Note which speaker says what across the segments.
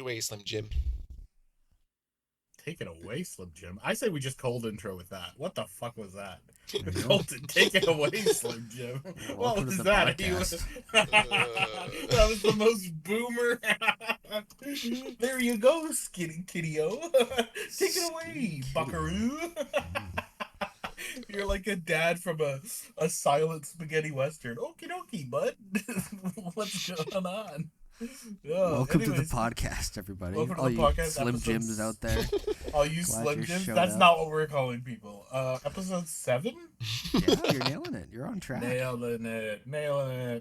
Speaker 1: away, Slim Jim.
Speaker 2: Take it away, Slim Jim. I say we just cold intro with that. What the fuck was that?
Speaker 3: There you go.
Speaker 2: Colton, take it away, Slim Jim. What
Speaker 3: Welcome
Speaker 2: was
Speaker 3: to the
Speaker 2: that?
Speaker 3: podcast.
Speaker 2: That was the most boomer. There you go, skinny kitty-o. Take it away,
Speaker 3: Skinny
Speaker 2: buckaroo. You're like a dad from a silent spaghetti western. Okie dokie, bud. What's going on?
Speaker 3: Welcome to the
Speaker 2: anyways,
Speaker 3: podcast, everybody.
Speaker 2: welcome to
Speaker 3: All
Speaker 2: the
Speaker 3: you
Speaker 2: podcast,
Speaker 3: Slim
Speaker 2: episode
Speaker 3: Jims out there.
Speaker 2: All you
Speaker 3: Glad
Speaker 2: Slim
Speaker 3: you
Speaker 2: Jims.
Speaker 3: showed
Speaker 2: That's
Speaker 3: up.
Speaker 2: not what we're calling people. Episode 7.
Speaker 3: Yeah, you're nailing it. You're on track.
Speaker 2: Nailing it.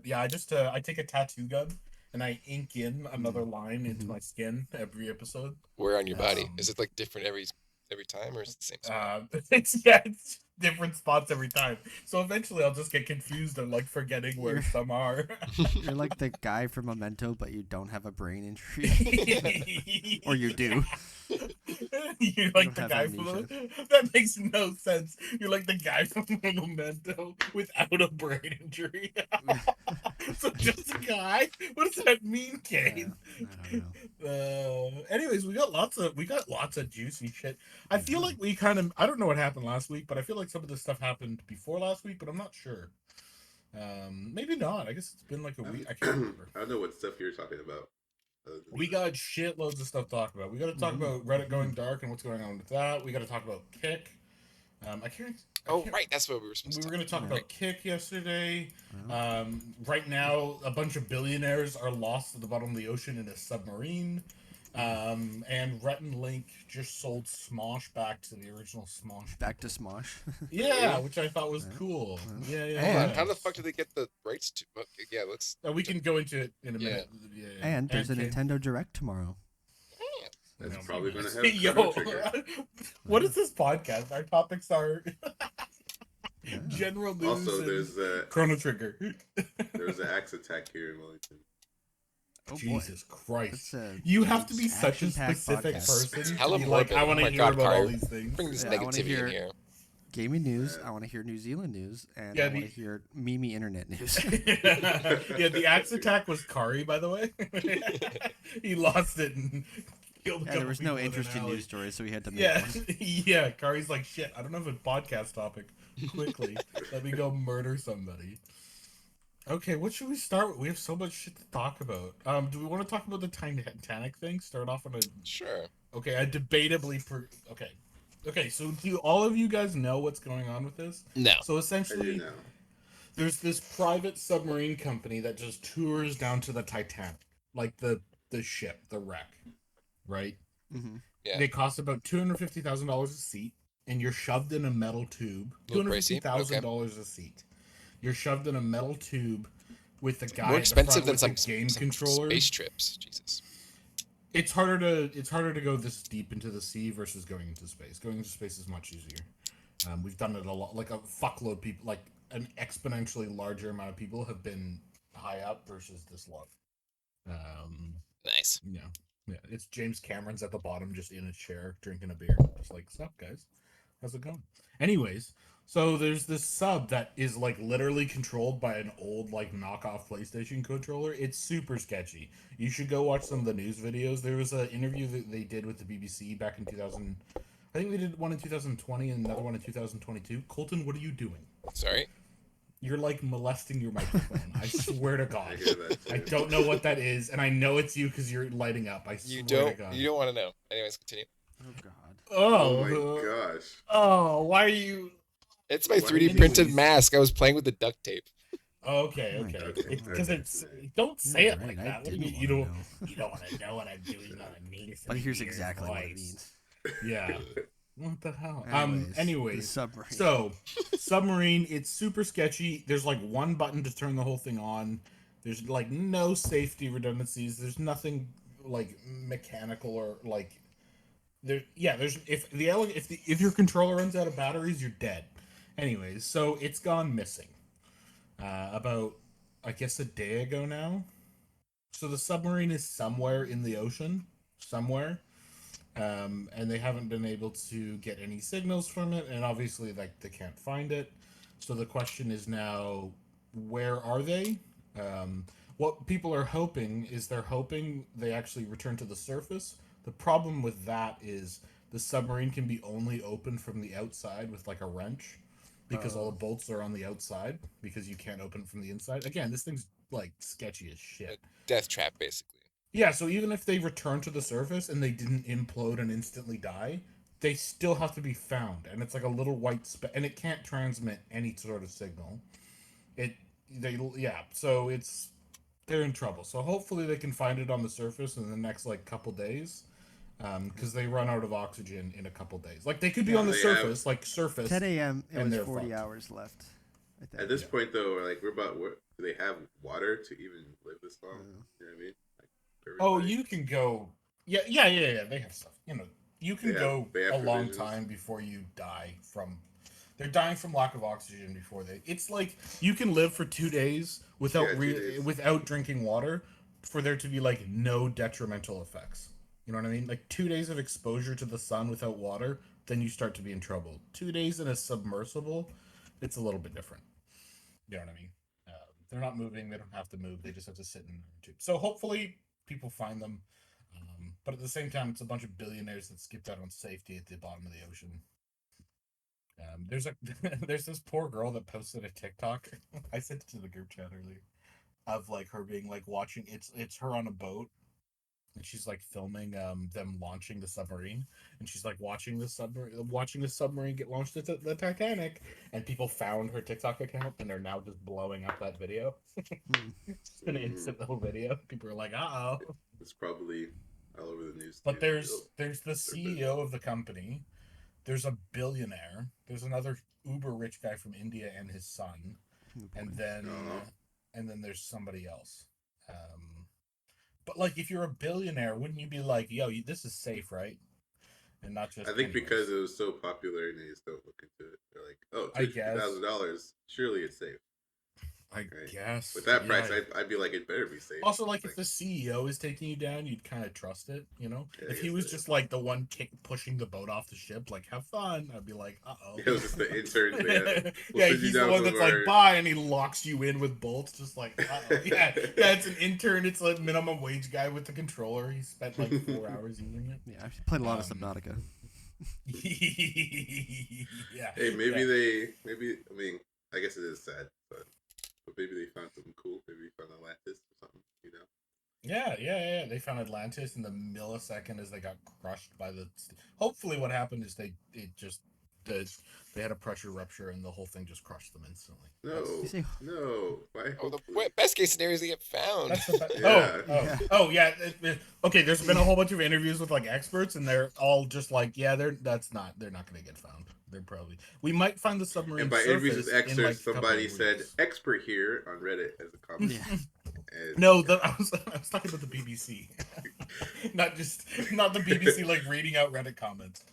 Speaker 2: Yeah, I take a tattoo gun and I ink in another line into my skin every episode.
Speaker 1: Where on your body? Is it like different every time, or is it the same spot?
Speaker 2: It's different spots every time. So eventually I'll just get confused and like forgetting where
Speaker 3: You're-
Speaker 2: some are.
Speaker 3: You're like the guy from Memento, but you don't have a brain injury. Or you do.
Speaker 2: You're like
Speaker 3: don't
Speaker 2: the
Speaker 3: have
Speaker 2: guy
Speaker 3: amnesia.
Speaker 2: from that makes no sense. You're like the guy from Memento without a brain injury. So just a guy. What does that mean, Kane?
Speaker 3: I don't know.
Speaker 2: Anyways, we got lots of juicy shit. I feel like we kind of, I don't know what happened last week, but I feel like some of this stuff happened before last week, but I'm not sure. Maybe not. I guess it's been like a week. I can't remember.
Speaker 4: I don't know what stuff you're talking about.
Speaker 2: We got shitloads of stuff to talk about. We got to talk about Reddit going dark and what's going on with that. We got to talk about Kick. I can't.
Speaker 1: Right, that's what we were supposed
Speaker 2: We
Speaker 1: to
Speaker 2: were going to talk
Speaker 1: about.
Speaker 2: about Kick yesterday. Right now, a bunch of billionaires are lost at the bottom of the ocean in a submarine. And Rhett and Link just sold Smosh back to the original Smosh.
Speaker 3: Back to Smosh.
Speaker 2: Yeah, which I thought was cool. Yeah.
Speaker 1: Hold on, how the fuck did they get the rights to? Okay, yeah, let's.
Speaker 2: We can go into it in a minute. Yeah.
Speaker 3: And there's a
Speaker 2: Kane-
Speaker 3: Nintendo Direct tomorrow.
Speaker 4: That's
Speaker 2: No,
Speaker 4: probably going to have
Speaker 2: Yo,
Speaker 4: Chrono Trigger.
Speaker 2: what is this podcast? Our topics are
Speaker 3: Yeah.
Speaker 2: general news.
Speaker 4: Also,
Speaker 2: and
Speaker 4: there's
Speaker 2: Chrono Trigger.
Speaker 4: there's an axe attack here in Wellington.
Speaker 3: Oh, boy.
Speaker 2: Jesus Christ!
Speaker 3: That's a
Speaker 2: You have to be
Speaker 3: huge
Speaker 2: such a
Speaker 3: action-packed
Speaker 2: specific
Speaker 3: podcast.
Speaker 2: person.
Speaker 1: It's
Speaker 2: to
Speaker 1: hella
Speaker 2: be like,
Speaker 1: morbid.
Speaker 2: I want
Speaker 1: Oh
Speaker 2: to
Speaker 1: my
Speaker 2: hear
Speaker 1: God,
Speaker 2: about
Speaker 1: Kari.
Speaker 2: all these things.
Speaker 1: Bring this
Speaker 3: Yeah, I wanna
Speaker 1: negativity
Speaker 3: hear-
Speaker 1: in here.
Speaker 3: gaming news. I want to hear New Zealand news. And
Speaker 2: Yeah,
Speaker 3: I want to hear Mimi internet news.
Speaker 2: Yeah, the axe attack was Kari, by the way. He lost it and killed a
Speaker 3: Yeah,
Speaker 2: couple
Speaker 3: there was no
Speaker 2: people in an
Speaker 3: interesting
Speaker 2: alley.
Speaker 3: news stories, so we had to make
Speaker 2: Yeah,
Speaker 3: one.
Speaker 2: yeah. Kari's like, shit, I don't have a podcast topic. Quickly, let me go murder somebody. Okay, what should we start with? We have so much shit to talk about. Do we want to talk about the Titanic thing? Start off on a...
Speaker 1: Sure.
Speaker 2: Okay, I debatably... Okay, so do all of you guys know what's going on with this?
Speaker 1: No.
Speaker 2: So
Speaker 4: I do
Speaker 2: essentially,
Speaker 4: now.
Speaker 2: there's this private submarine company that just tours down to the Titanic. Like the ship, the wreck. Right?
Speaker 3: Mhm.
Speaker 1: Yeah.
Speaker 2: They cost about $250,000 a seat, and you're shoved in a metal tube.
Speaker 1: Little pricey,
Speaker 2: $250,000 a seat. You're shoved in a metal tube with the guy
Speaker 1: More
Speaker 2: at the front
Speaker 1: expensive than
Speaker 2: with
Speaker 1: some
Speaker 2: the game
Speaker 1: some
Speaker 2: controller.
Speaker 1: space trips. Jesus.
Speaker 2: It's harder to go this deep into the sea versus going into space. Going into space is much easier. We've done it a lot. Like a fuckload of people, like an exponentially larger amount of people have been high up versus this low.
Speaker 1: Nice.
Speaker 2: Yeah. It's James Cameron's at the bottom, just in a chair drinking a beer, just like, "Sup, guys? How's it going?" Anyways, so there's this sub that is like literally controlled by an old like knockoff PlayStation controller. It's super sketchy. You should go watch some of the news videos. There was an interview that they did with the BBC back in 2000. I think they did one in 2020 and another one in 2022. Colton, what are you doing?
Speaker 1: Sorry.
Speaker 2: You're like molesting your microphone. I swear to
Speaker 4: I
Speaker 2: God.
Speaker 4: hear that too.
Speaker 2: I don't know what that is, and I know it's you because you're lighting up. I swear
Speaker 1: You
Speaker 2: to
Speaker 1: don't.
Speaker 2: God.
Speaker 1: You don't want to know. Anyways, continue.
Speaker 3: Oh, God.
Speaker 4: Oh my
Speaker 2: Oh,
Speaker 4: gosh.
Speaker 2: oh, why are you?
Speaker 1: It's my
Speaker 4: Why
Speaker 1: 3D
Speaker 2: anyways?
Speaker 1: printed mask. I was playing with the duct tape.
Speaker 2: Okay,
Speaker 3: Oh my
Speaker 2: okay.
Speaker 3: God.
Speaker 2: Because
Speaker 4: Okay.
Speaker 2: it's don't say
Speaker 3: You're
Speaker 2: it
Speaker 3: right,
Speaker 2: like
Speaker 3: I
Speaker 2: that. What do you
Speaker 3: didn't
Speaker 2: mean? You
Speaker 3: wanna
Speaker 2: don't.
Speaker 3: know.
Speaker 2: You don't want to know what I'm doing. You know what I mean? It's
Speaker 3: But
Speaker 2: a
Speaker 3: here's
Speaker 2: weird
Speaker 3: exactly what it
Speaker 2: voice.
Speaker 3: means.
Speaker 2: Yeah. What the hell?
Speaker 3: The
Speaker 2: Anyways,
Speaker 3: submarine.
Speaker 2: so submarine. It's super sketchy. There's like one button to turn the whole thing on. There's like no safety redundancies. There's nothing like mechanical or like there. Yeah, there's if your controller runs out of batteries, you're dead. Anyways, so it's gone missing. About I guess a day ago now. So the submarine is somewhere in the ocean, somewhere. And they haven't been able to get any signals from it, and obviously, like, they can't find it. So the question is now, where are they? What people are hoping is they're hoping they actually return to the surface. The problem with that is the submarine can be only opened from the outside with like a wrench because all the bolts are on the outside because you can't open it from the inside. Again, this thing's like sketchy as
Speaker 1: A
Speaker 2: shit.
Speaker 1: death trap, basically.
Speaker 2: Yeah, so even if they return to the surface and they didn't implode and instantly die, they still have to be found, and it's like a little white speck, and it can't transmit any sort of signal. It they yeah, so it's they're in trouble. So hopefully they can find it on the surface in the next like couple days, because they run out of oxygen in a couple days. Like they could be
Speaker 3: Yeah.
Speaker 2: on the
Speaker 4: They
Speaker 2: surface,
Speaker 4: have
Speaker 2: like surface,
Speaker 3: 10 a.m. It
Speaker 2: and
Speaker 3: was
Speaker 2: they're
Speaker 3: 40
Speaker 2: fucked.
Speaker 3: hours left. I think.
Speaker 4: At this point, though, like we're about, what do they have water to even live this long?
Speaker 3: Yeah.
Speaker 4: You know what I mean? Like
Speaker 2: Oh,
Speaker 4: everybody,
Speaker 2: you can go. Yeah. They have stuff. You can go
Speaker 4: they
Speaker 2: a
Speaker 4: have
Speaker 2: long
Speaker 4: provisions.
Speaker 2: time before you die from. They're dying from lack of oxygen before they. It's like you can live for 2 days without
Speaker 4: Yeah, 2 days.
Speaker 2: without drinking water, for there to be like no detrimental effects. You know what I mean? Like 2 days of exposure to the sun without water, then you start to be in trouble. 2 days in a submersible, it's a little bit different. You know what I mean? They're not moving. They don't have to move. They just have to sit in a tube. So hopefully people find them. But at the same time, it's a bunch of billionaires that skipped out on safety at the bottom of the ocean. There's a there's this poor girl that posted a TikTok. I sent it to the group chat earlier of like her being like watching. It's her on a boat and she's like filming them launching the submarine, and she's like watching the submarine get launched at the Titanic, and people found her TikTok account and they're now just blowing up that video.
Speaker 3: Hmm.
Speaker 2: It's an instant little video. People are like, "Uh oh."
Speaker 4: It's probably all over the news.
Speaker 2: But
Speaker 4: Too.
Speaker 2: there's the CEO of the company. There's a billionaire. There's another uber rich guy from India and his son,
Speaker 3: Oh,
Speaker 2: and
Speaker 3: boy.
Speaker 2: then
Speaker 4: Uh-huh.
Speaker 2: there's somebody else. But like, if you're a billionaire, wouldn't you be like, "Yo, this is safe, right?" And not just
Speaker 4: I think because
Speaker 2: anyways.
Speaker 4: it was so popular and they just don't look into it. They're like, oh,
Speaker 2: I
Speaker 4: $250,000,
Speaker 2: guess.
Speaker 4: surely it's safe.
Speaker 2: I
Speaker 4: Right?
Speaker 2: guess.
Speaker 4: With that
Speaker 2: Yeah.
Speaker 4: price, I'd be like, it better be safe.
Speaker 2: Also, like, if
Speaker 4: Like,
Speaker 2: the CEO is taking you down, you'd kind of trust it, you know?
Speaker 4: yeah, I
Speaker 2: If he
Speaker 4: guess
Speaker 2: was
Speaker 4: that.
Speaker 2: just like the one pushing the boat off the ship, like, have fun, I'd be like, uh oh.
Speaker 4: It was just the interns. We'll
Speaker 2: Yeah,
Speaker 4: send you
Speaker 2: he's the
Speaker 4: down
Speaker 2: one
Speaker 4: some
Speaker 2: that's
Speaker 4: of
Speaker 2: like,
Speaker 4: our.
Speaker 2: bye, and he locks you in with bolts, just like, uh oh. Yeah, it's an intern. It's like minimum wage guy with the controller. He spent like 4 hours using it.
Speaker 3: Yeah, I've played a lot of
Speaker 2: Um,
Speaker 3: Subnautica.
Speaker 2: yeah.
Speaker 4: Hey, maybe
Speaker 2: Yeah.
Speaker 4: maybe. I mean, I guess it is sad, but maybe they found something cool. Maybe they found Atlantis or something. You know.
Speaker 2: Yeah. They found Atlantis in the millisecond as they got crushed by the. Hopefully, what happened is they had a pressure rupture and the whole thing just crushed them instantly.
Speaker 4: No,
Speaker 3: You say-
Speaker 4: no. Why?
Speaker 1: Oh, the
Speaker 4: Hopefully.
Speaker 1: best case scenario is they get found.
Speaker 2: That's the best.
Speaker 4: Yeah.
Speaker 2: Yeah. Okay, there's been a whole bunch of interviews with like experts, and they're all just like, yeah, they're not gonna get found. They're probably we might find the submarine
Speaker 4: And by interviews
Speaker 2: surface
Speaker 4: with
Speaker 2: in
Speaker 4: experts,
Speaker 2: like a couple
Speaker 4: somebody
Speaker 2: of
Speaker 4: said
Speaker 2: weeks.
Speaker 4: expert here on Reddit as a comment.
Speaker 3: Yeah.
Speaker 4: And
Speaker 2: No, I was talking about the BBC, not the BBC like reading out Reddit comments.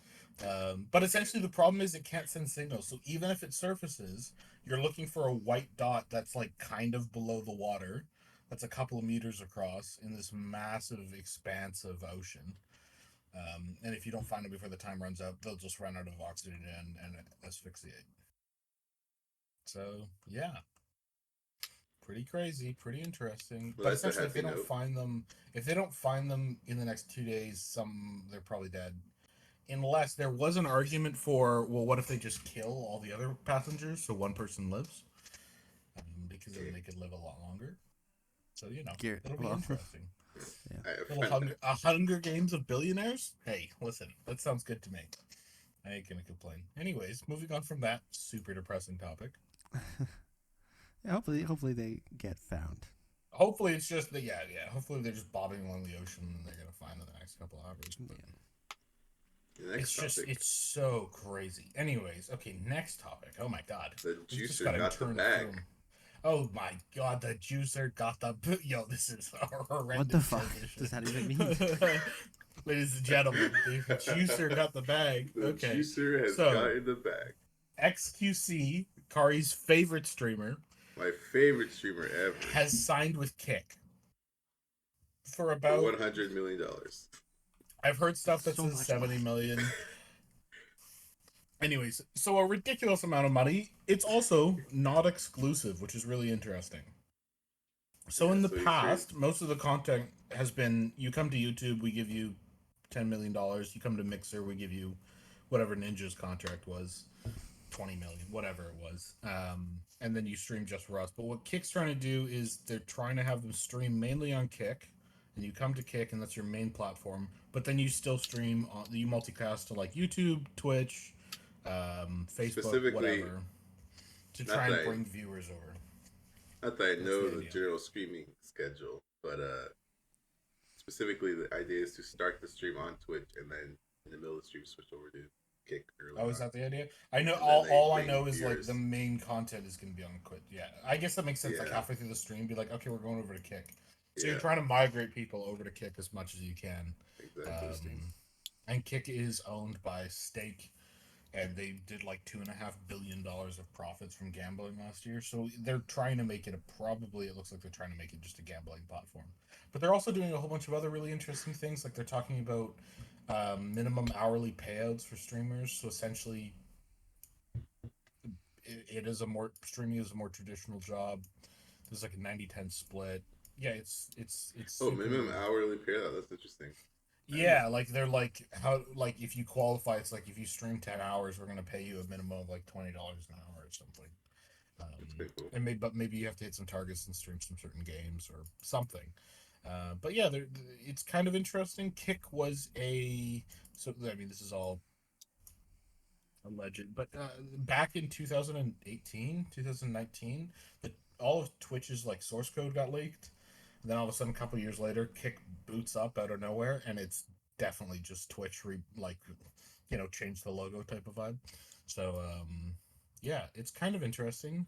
Speaker 2: But essentially, the problem is it can't send signals. So even if it surfaces, you're looking for a white dot that's like kind of below the water, that's a couple of meters across in this massive expanse of ocean. And if you don't find it before the time runs out, they'll just run out of oxygen and asphyxiate. So yeah, pretty crazy, pretty interesting.
Speaker 4: Well,
Speaker 2: But
Speaker 4: that's a
Speaker 2: essentially, if they
Speaker 4: happy
Speaker 2: don't
Speaker 4: note.
Speaker 2: find them, in the next 2 days, they're probably dead. Unless there was an argument for, well, what if they just kill all the other passengers so one person lives? Because then they could live a lot longer. So it'll be interesting. A Hunger Games of billionaires. Hey, listen, that sounds good to me. I ain't gonna complain. Anyways, moving on from that super depressing topic.
Speaker 3: Yeah, hopefully they get found.
Speaker 2: Hopefully it's just hopefully they're just bobbing along the ocean and they're gonna find them in the next couple of hours. But
Speaker 4: The next topic,
Speaker 2: it's so crazy. Anyways, okay, next topic. Oh my god.
Speaker 4: the
Speaker 2: We just
Speaker 4: juicer
Speaker 2: gotta
Speaker 4: got the
Speaker 2: turn
Speaker 4: bag.
Speaker 2: through 'em. Oh my god, the juicer got the yo. This is a horrendous.
Speaker 3: What the fuck
Speaker 2: transition.
Speaker 3: does that even mean?
Speaker 2: Ladies and gentlemen, the juicer got the bag.
Speaker 4: The
Speaker 2: Okay,
Speaker 4: juicer has
Speaker 2: So-
Speaker 4: gotten the bag.
Speaker 2: XQC, Kari's favorite streamer,
Speaker 4: My favorite streamer ever.
Speaker 2: has signed with Kick for
Speaker 4: For
Speaker 2: about.
Speaker 4: $100 million.
Speaker 2: I've heard stuff that
Speaker 3: So
Speaker 2: says
Speaker 3: much
Speaker 2: 70
Speaker 3: money.
Speaker 2: million. Anyways, so a ridiculous amount of money. It's also not exclusive, which is really interesting. So
Speaker 4: Yeah,
Speaker 2: in the
Speaker 4: so he streams.
Speaker 2: past, most of the content has been you come to YouTube, we give you $10 million. You come to Mixer, we give you whatever Ninja's contract was, 20 million, whatever it was, and then you stream just for us. But what Kick's trying to do is they're trying to have them stream mainly on Kick, and you come to Kick, and that's your main platform. But then you still stream on you multicast to like YouTube, Twitch, Facebook,
Speaker 4: Specifically,
Speaker 2: whatever, to
Speaker 4: not
Speaker 2: try
Speaker 4: that
Speaker 2: and
Speaker 4: I,
Speaker 2: bring viewers over.
Speaker 4: not that I
Speaker 2: That's
Speaker 4: know
Speaker 2: the
Speaker 4: the
Speaker 2: idea.
Speaker 4: general streaming schedule, but specifically the idea is to start the stream on Twitch and then in the middle of the stream switch over to Kick early
Speaker 2: Oh, is
Speaker 4: on,
Speaker 2: that the idea? I know
Speaker 4: and then they
Speaker 2: all I
Speaker 4: bring
Speaker 2: know is like the
Speaker 4: viewers.
Speaker 2: main content is going to be on Quit. Yeah, I guess that makes sense. Like
Speaker 4: Yeah,
Speaker 2: halfway through the stream, be like, okay, we're going over to Kick. So you're
Speaker 4: yeah,
Speaker 2: trying to migrate people over to Kick as much as you can.
Speaker 4: exactly.
Speaker 3: Interesting.
Speaker 2: And Kick is owned by Stake, and they did like $2.5 billion of profits from gambling last year. So they're trying to make it it looks like they're trying to make it just a gambling platform. But they're also doing a whole bunch of other really interesting things. Like they're talking about minimum hourly payouts for streamers. So essentially, it is a more streaming is a more traditional job. There's like a 90-10 split. Yeah, it's
Speaker 4: Oh, minimum
Speaker 2: super.
Speaker 4: hourly payout. That's interesting. I didn't know.
Speaker 2: Yeah, like they're like how like if you qualify, it's like if you stream 10 hours, we're gonna pay you a minimum of like $20 an hour or something.
Speaker 4: That's pretty cool.
Speaker 2: And maybe you have to hit some targets and stream some certain games or something. But yeah, it's kind of interesting. Kick was a so I mean this is all alleged, but back in 2018, 2019, all of Twitch's like source code got leaked. And then all of a sudden, a couple years later, Kick boots up out of nowhere, and it's definitely just Twitch, change the logo type of vibe. So, yeah, it's kind of interesting,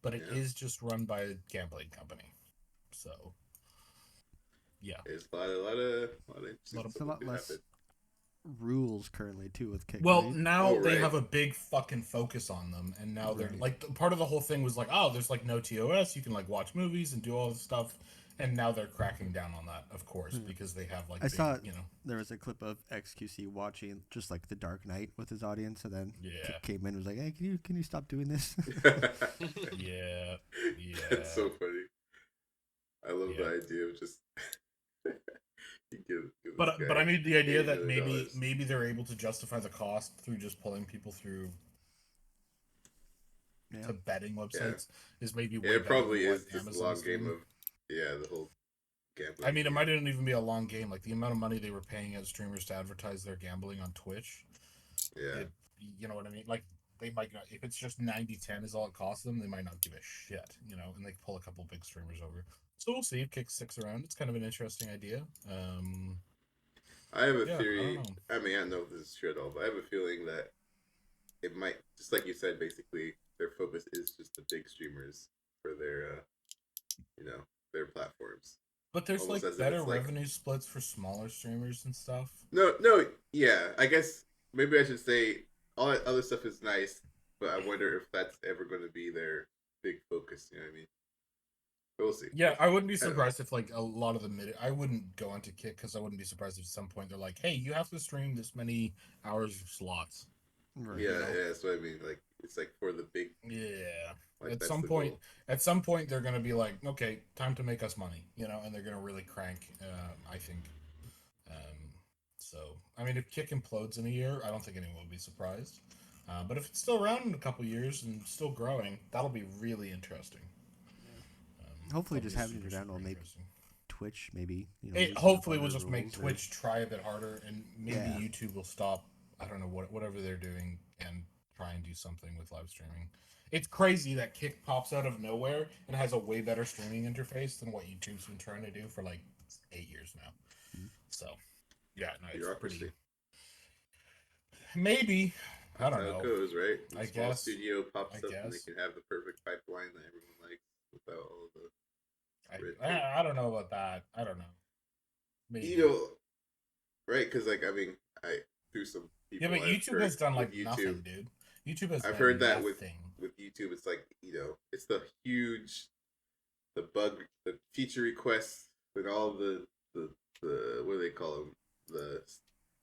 Speaker 2: but it
Speaker 4: Yeah,
Speaker 2: is just run by a gambling company. So, yeah,
Speaker 4: there's a lot of
Speaker 2: a
Speaker 4: interesting
Speaker 2: lot of.
Speaker 3: It's a
Speaker 4: stuff that
Speaker 3: lot
Speaker 4: could happen.
Speaker 3: less rules currently too with Kick,
Speaker 2: Well,
Speaker 3: right?
Speaker 2: now
Speaker 4: Oh
Speaker 2: they
Speaker 4: right,
Speaker 2: have a big fucking focus on them, and now they're
Speaker 3: Right.
Speaker 2: like part of the whole thing was like, oh, there's like no TOS, you can like watch movies and do all this stuff, and now they're cracking down on that, of course,
Speaker 3: Yeah.
Speaker 2: because they have
Speaker 3: I
Speaker 2: like big,
Speaker 3: saw there was a clip of XQC watching just like The Dark Knight with his audience, and then
Speaker 2: yeah,
Speaker 3: Kick came in and was like, "Hey, can you stop doing this?"
Speaker 2: yeah,
Speaker 4: that's
Speaker 2: yeah,
Speaker 4: so funny. I love the
Speaker 2: yeah.
Speaker 4: idea of just you give this
Speaker 2: But I
Speaker 4: guy
Speaker 2: mean the idea that maybe
Speaker 4: $80 million.
Speaker 2: maybe they're able to justify the cost through just pulling people through
Speaker 3: Yeah.
Speaker 2: to betting
Speaker 4: Yeah,
Speaker 2: websites is maybe
Speaker 4: yeah,
Speaker 2: way
Speaker 4: it
Speaker 2: better
Speaker 4: probably
Speaker 2: than what
Speaker 4: is just a long
Speaker 2: Amazon's
Speaker 4: game
Speaker 2: doing.
Speaker 4: of the whole
Speaker 2: I
Speaker 4: gambling
Speaker 2: mean, it
Speaker 4: thing.
Speaker 2: might not even be a long game. Like the amount of money they were paying as streamers to advertise their gambling on Twitch,
Speaker 4: Yeah,
Speaker 2: it, you know what I mean? Like they might not, if it's just 90-10 is all it costs them, they might not give a shit, and they pull a couple big streamers over. So we'll see if Kick sticks around. It's kind of an interesting idea.
Speaker 4: I have a
Speaker 2: Yeah, I don't
Speaker 4: theory.
Speaker 2: know.
Speaker 4: I mean, I don't know if this is true at all, but I have a feeling that it might, just like you said, basically their focus is just the big streamers for you know, their platforms.
Speaker 2: But there's
Speaker 4: Almost
Speaker 2: like
Speaker 4: as if
Speaker 2: better
Speaker 4: it's like,
Speaker 2: revenue splits for smaller streamers and stuff.
Speaker 4: no, no, yeah. I guess maybe I should say all that other stuff is nice, but I wonder if that's ever going to be their big focus. You know what I mean? But we'll see.
Speaker 2: Yeah, I wouldn't be
Speaker 4: I don't know.
Speaker 2: surprised if like a lot of the mid. I wouldn't go onto Kick because I wouldn't be surprised if at some point they're like, "Hey, you have to stream this many hours of slots."
Speaker 3: Right.
Speaker 2: You
Speaker 4: Yeah,
Speaker 2: know?
Speaker 4: yeah. That's what I mean. Like it's like for the big,
Speaker 2: Yeah.
Speaker 4: like
Speaker 2: At
Speaker 4: that's
Speaker 2: some
Speaker 4: the
Speaker 2: point,
Speaker 4: goal.
Speaker 2: they're gonna be like, "Okay, time to make us money," and they're gonna really crank. I think. So I mean, if Kick implodes in a year, I don't think anyone will be surprised. But if it's still around in a couple years and still growing, that'll be really interesting.
Speaker 3: Yeah. Hopefully,
Speaker 2: That'll
Speaker 3: just
Speaker 2: be
Speaker 3: having it
Speaker 2: super
Speaker 3: around
Speaker 2: super
Speaker 3: will make
Speaker 2: interesting.
Speaker 3: Twitch maybe
Speaker 2: It
Speaker 3: loosen up
Speaker 2: hopefully
Speaker 3: on
Speaker 2: will
Speaker 3: their
Speaker 2: just make
Speaker 3: rules or
Speaker 2: Twitch try a bit harder, and maybe
Speaker 3: yeah.
Speaker 2: YouTube will stop. I don't know whatever they're doing and try and do something with live streaming. It's crazy that Kick pops out of nowhere and has a way better streaming interface than what YouTube's been trying to do for like 8 years now.
Speaker 3: Mm.
Speaker 2: So yeah, no, it's pretty.
Speaker 4: Bureaucracy.
Speaker 2: Maybe I
Speaker 4: That's
Speaker 2: don't
Speaker 4: how it
Speaker 2: know.
Speaker 4: goes, right? A
Speaker 2: I
Speaker 4: small
Speaker 2: guess.
Speaker 4: studio
Speaker 2: I
Speaker 4: pops up and they
Speaker 2: guess.
Speaker 4: can have the perfect pipeline that everyone likes without all the red
Speaker 2: I
Speaker 4: tape.
Speaker 2: I I don't know about that. I don't know.
Speaker 4: You
Speaker 2: Maybe.
Speaker 4: know, right? Because like I mean, I through some
Speaker 2: Yeah,
Speaker 4: people
Speaker 2: but
Speaker 4: I've
Speaker 2: YouTube
Speaker 4: heard
Speaker 2: has done
Speaker 4: with
Speaker 2: like
Speaker 4: YouTube,
Speaker 2: nothing, dude. YouTube has
Speaker 4: I've heard
Speaker 2: done
Speaker 4: that
Speaker 2: nothing.
Speaker 4: with YouTube, it's like it's the huge the feature requests and all the what do they call them the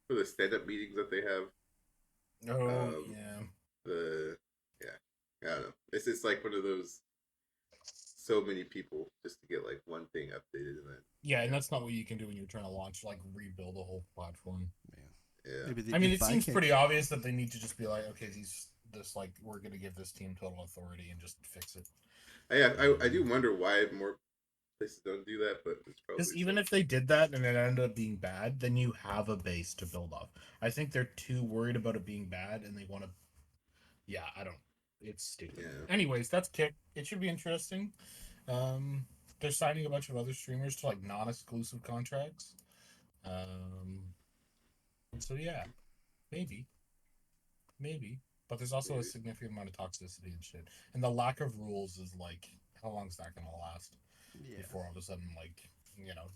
Speaker 4: for the stand up meetings that they have.
Speaker 2: Oh
Speaker 4: Um,
Speaker 2: yeah.
Speaker 4: the yeah, I don't know. It's like one of those so many people just to get like one thing updated, and then
Speaker 2: Yeah, and that's not what you can do when you're trying to launch, like, rebuild a whole platform.
Speaker 4: yeah.
Speaker 3: Maybe they
Speaker 2: I mean,
Speaker 3: did
Speaker 2: it
Speaker 3: buy
Speaker 2: seems
Speaker 3: Kick.
Speaker 2: pretty obvious that they need to just be like, okay, we're gonna give this team total authority and just fix it.
Speaker 4: I do wonder why more places don't do that, but it's probably
Speaker 2: Because even
Speaker 4: so.
Speaker 2: if they did that and it ended up being bad, then you have a base to build off. I think they're too worried about it being bad, and they want to. Yeah, I don't. It's stupid.
Speaker 4: Yeah.
Speaker 2: Anyways, that's Kick. It should be interesting. Um, they're signing a bunch of other streamers to like non-exclusive contracts. Um, so yeah, maybe, maybe. But there's also a
Speaker 4: Maybe.
Speaker 2: significant amount of toxicity and shit, and the lack of rules is like, how long is that gonna last?
Speaker 3: Yeah.
Speaker 2: Before all of a sudden, like, you know,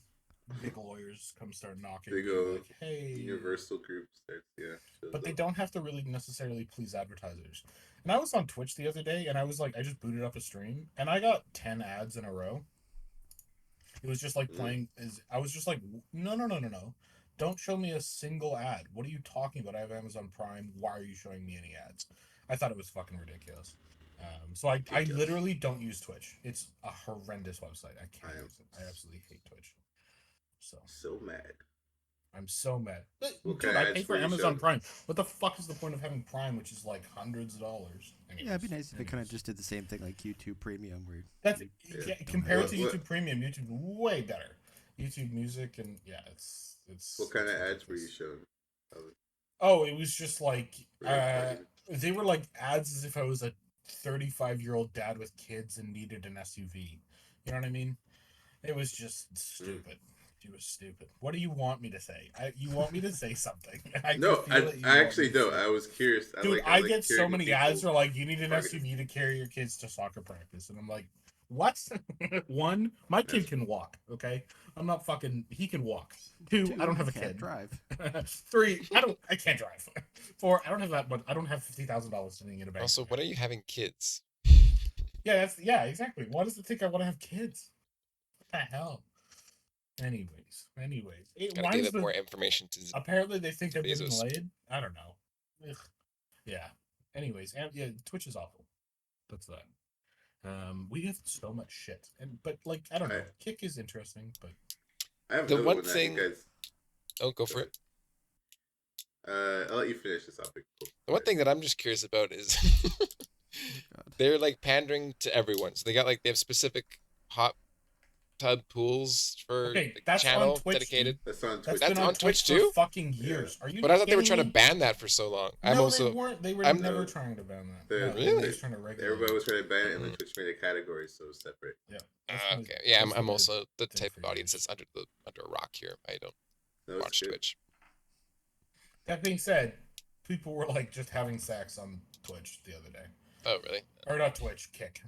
Speaker 2: big lawyers come start knocking,
Speaker 4: Big
Speaker 2: being
Speaker 4: old
Speaker 2: like, "Hey,"
Speaker 4: universal group starts, shows
Speaker 2: but they
Speaker 4: up.
Speaker 2: don't have to really necessarily please advertisers. And I was on Twitch the other day, and I was like, I just booted up a stream, and I got 10 ads in a row. It was just like
Speaker 4: Mm.
Speaker 2: playing. I was just like, no, no, no, no, no. Don't show me a single ad. What are you talking about? I have Amazon Prime. Why are you showing me any ads? I thought it was fucking ridiculous. So I
Speaker 4: Ridiculous.
Speaker 2: literally don't use Twitch. It's a horrendous website. I
Speaker 4: I
Speaker 2: can't
Speaker 4: am
Speaker 2: use it. I absolutely hate Twitch. So
Speaker 4: so mad.
Speaker 2: I'm so mad.
Speaker 4: What
Speaker 2: Dude,
Speaker 4: kind of
Speaker 2: I
Speaker 4: ads
Speaker 2: pay for
Speaker 4: were you
Speaker 2: Amazon
Speaker 4: showing?
Speaker 2: Prime. What the fuck is the point of having Prime, which is like hundreds of dollars?
Speaker 3: Yeah, it'd be nice if it kind of just did the same thing like YouTube Premium, where
Speaker 2: That's
Speaker 3: you
Speaker 2: yeah,
Speaker 3: don't
Speaker 2: compared
Speaker 3: have
Speaker 2: to
Speaker 3: ads.
Speaker 2: YouTube Premium. YouTube way better. YouTube Music and yeah, it's
Speaker 4: What kind
Speaker 2: it's
Speaker 4: of ads were you
Speaker 2: ridiculous.
Speaker 4: showing?
Speaker 2: Oh, it was just like
Speaker 4: Very targeted.
Speaker 2: they were like ads as if I was a 35-year-old dad with kids and needed an SUV. You know what I mean? It was just
Speaker 4: Mm.
Speaker 2: stupid. It was stupid. What do you want me to say? You want me to say something. I can
Speaker 4: No,
Speaker 2: feel it. You
Speaker 4: I
Speaker 2: want me
Speaker 4: actually
Speaker 2: to
Speaker 4: don't.
Speaker 2: say.
Speaker 4: I was curious.
Speaker 2: Dude,
Speaker 4: I
Speaker 2: I
Speaker 4: like
Speaker 2: get so
Speaker 4: hearing what
Speaker 2: many ads
Speaker 4: people
Speaker 2: where like you need an
Speaker 4: targeted.
Speaker 2: SUV to carry your kids to soccer practice, and I'm like, what? One, my kid
Speaker 4: That's
Speaker 2: can walk. Okay, I'm not fucking. He can walk. Two, I don't have a
Speaker 3: can't
Speaker 2: kid.
Speaker 3: drive.
Speaker 2: Three, I can't drive. Four, I don't have that much. I don't have $50,000 sitting in a bank.
Speaker 1: Also, when are you having kids?
Speaker 2: Yeah, exactly. Why does it think I want to have kids? What the hell? Anyways,
Speaker 1: Gotta
Speaker 2: why
Speaker 1: give
Speaker 2: is
Speaker 1: it more information to
Speaker 2: apparently they think I'm getting
Speaker 1: Bezos.
Speaker 2: laid? I don't know. Ugh. Yeah. Anyways, and yeah, Twitch is awful. That's that. We have so much shit, but like I don't
Speaker 4: I,
Speaker 2: know. Kick is interesting, but
Speaker 4: I have
Speaker 1: The
Speaker 4: another
Speaker 1: one
Speaker 4: one that you
Speaker 1: thing.
Speaker 4: guys.
Speaker 1: Oh, go
Speaker 4: Go
Speaker 1: for
Speaker 4: ahead.
Speaker 1: it.
Speaker 4: I'll let you finish this topic. Go
Speaker 1: The one
Speaker 4: ahead.
Speaker 1: thing that I'm just curious about is
Speaker 3: God.
Speaker 1: they're like pandering to everyone. So they have specific hot tub pools for
Speaker 2: okay,
Speaker 1: like
Speaker 2: that's on
Speaker 1: channel
Speaker 2: Twitch,
Speaker 1: dedicated.
Speaker 2: dude.
Speaker 4: That's on
Speaker 2: That's
Speaker 4: Twitch.
Speaker 2: been
Speaker 1: That's
Speaker 2: on
Speaker 1: on
Speaker 4: too.
Speaker 2: Twitch
Speaker 1: Twitch
Speaker 2: for
Speaker 1: too.
Speaker 2: fucking
Speaker 4: Yeah.
Speaker 2: years. Are you
Speaker 1: But I thought they were
Speaker 2: kidding
Speaker 1: trying to
Speaker 2: me?
Speaker 1: ban that for so long. I'm
Speaker 2: No, they
Speaker 1: also
Speaker 2: weren't. They were
Speaker 1: I'm
Speaker 2: never
Speaker 4: No.
Speaker 2: trying to ban that.
Speaker 4: The,
Speaker 2: No, they
Speaker 1: Really?
Speaker 2: were just trying to regulate.
Speaker 4: Everybody was trying to ban it, and then
Speaker 1: Mhm.
Speaker 4: Twitch made a category so separate.
Speaker 2: Yeah. That's gonna-
Speaker 1: okay. Yeah,
Speaker 2: that's
Speaker 1: I'm
Speaker 2: gonna
Speaker 1: also the
Speaker 2: thing
Speaker 1: type
Speaker 2: for
Speaker 1: of audience
Speaker 2: years.
Speaker 1: that's under a rock here. I don't
Speaker 4: No, it's
Speaker 1: watch
Speaker 4: good.
Speaker 1: Twitch.
Speaker 2: That being said, people were like just having sex on Twitch the other day,
Speaker 1: Oh, really?
Speaker 2: or not Twitch, Kick.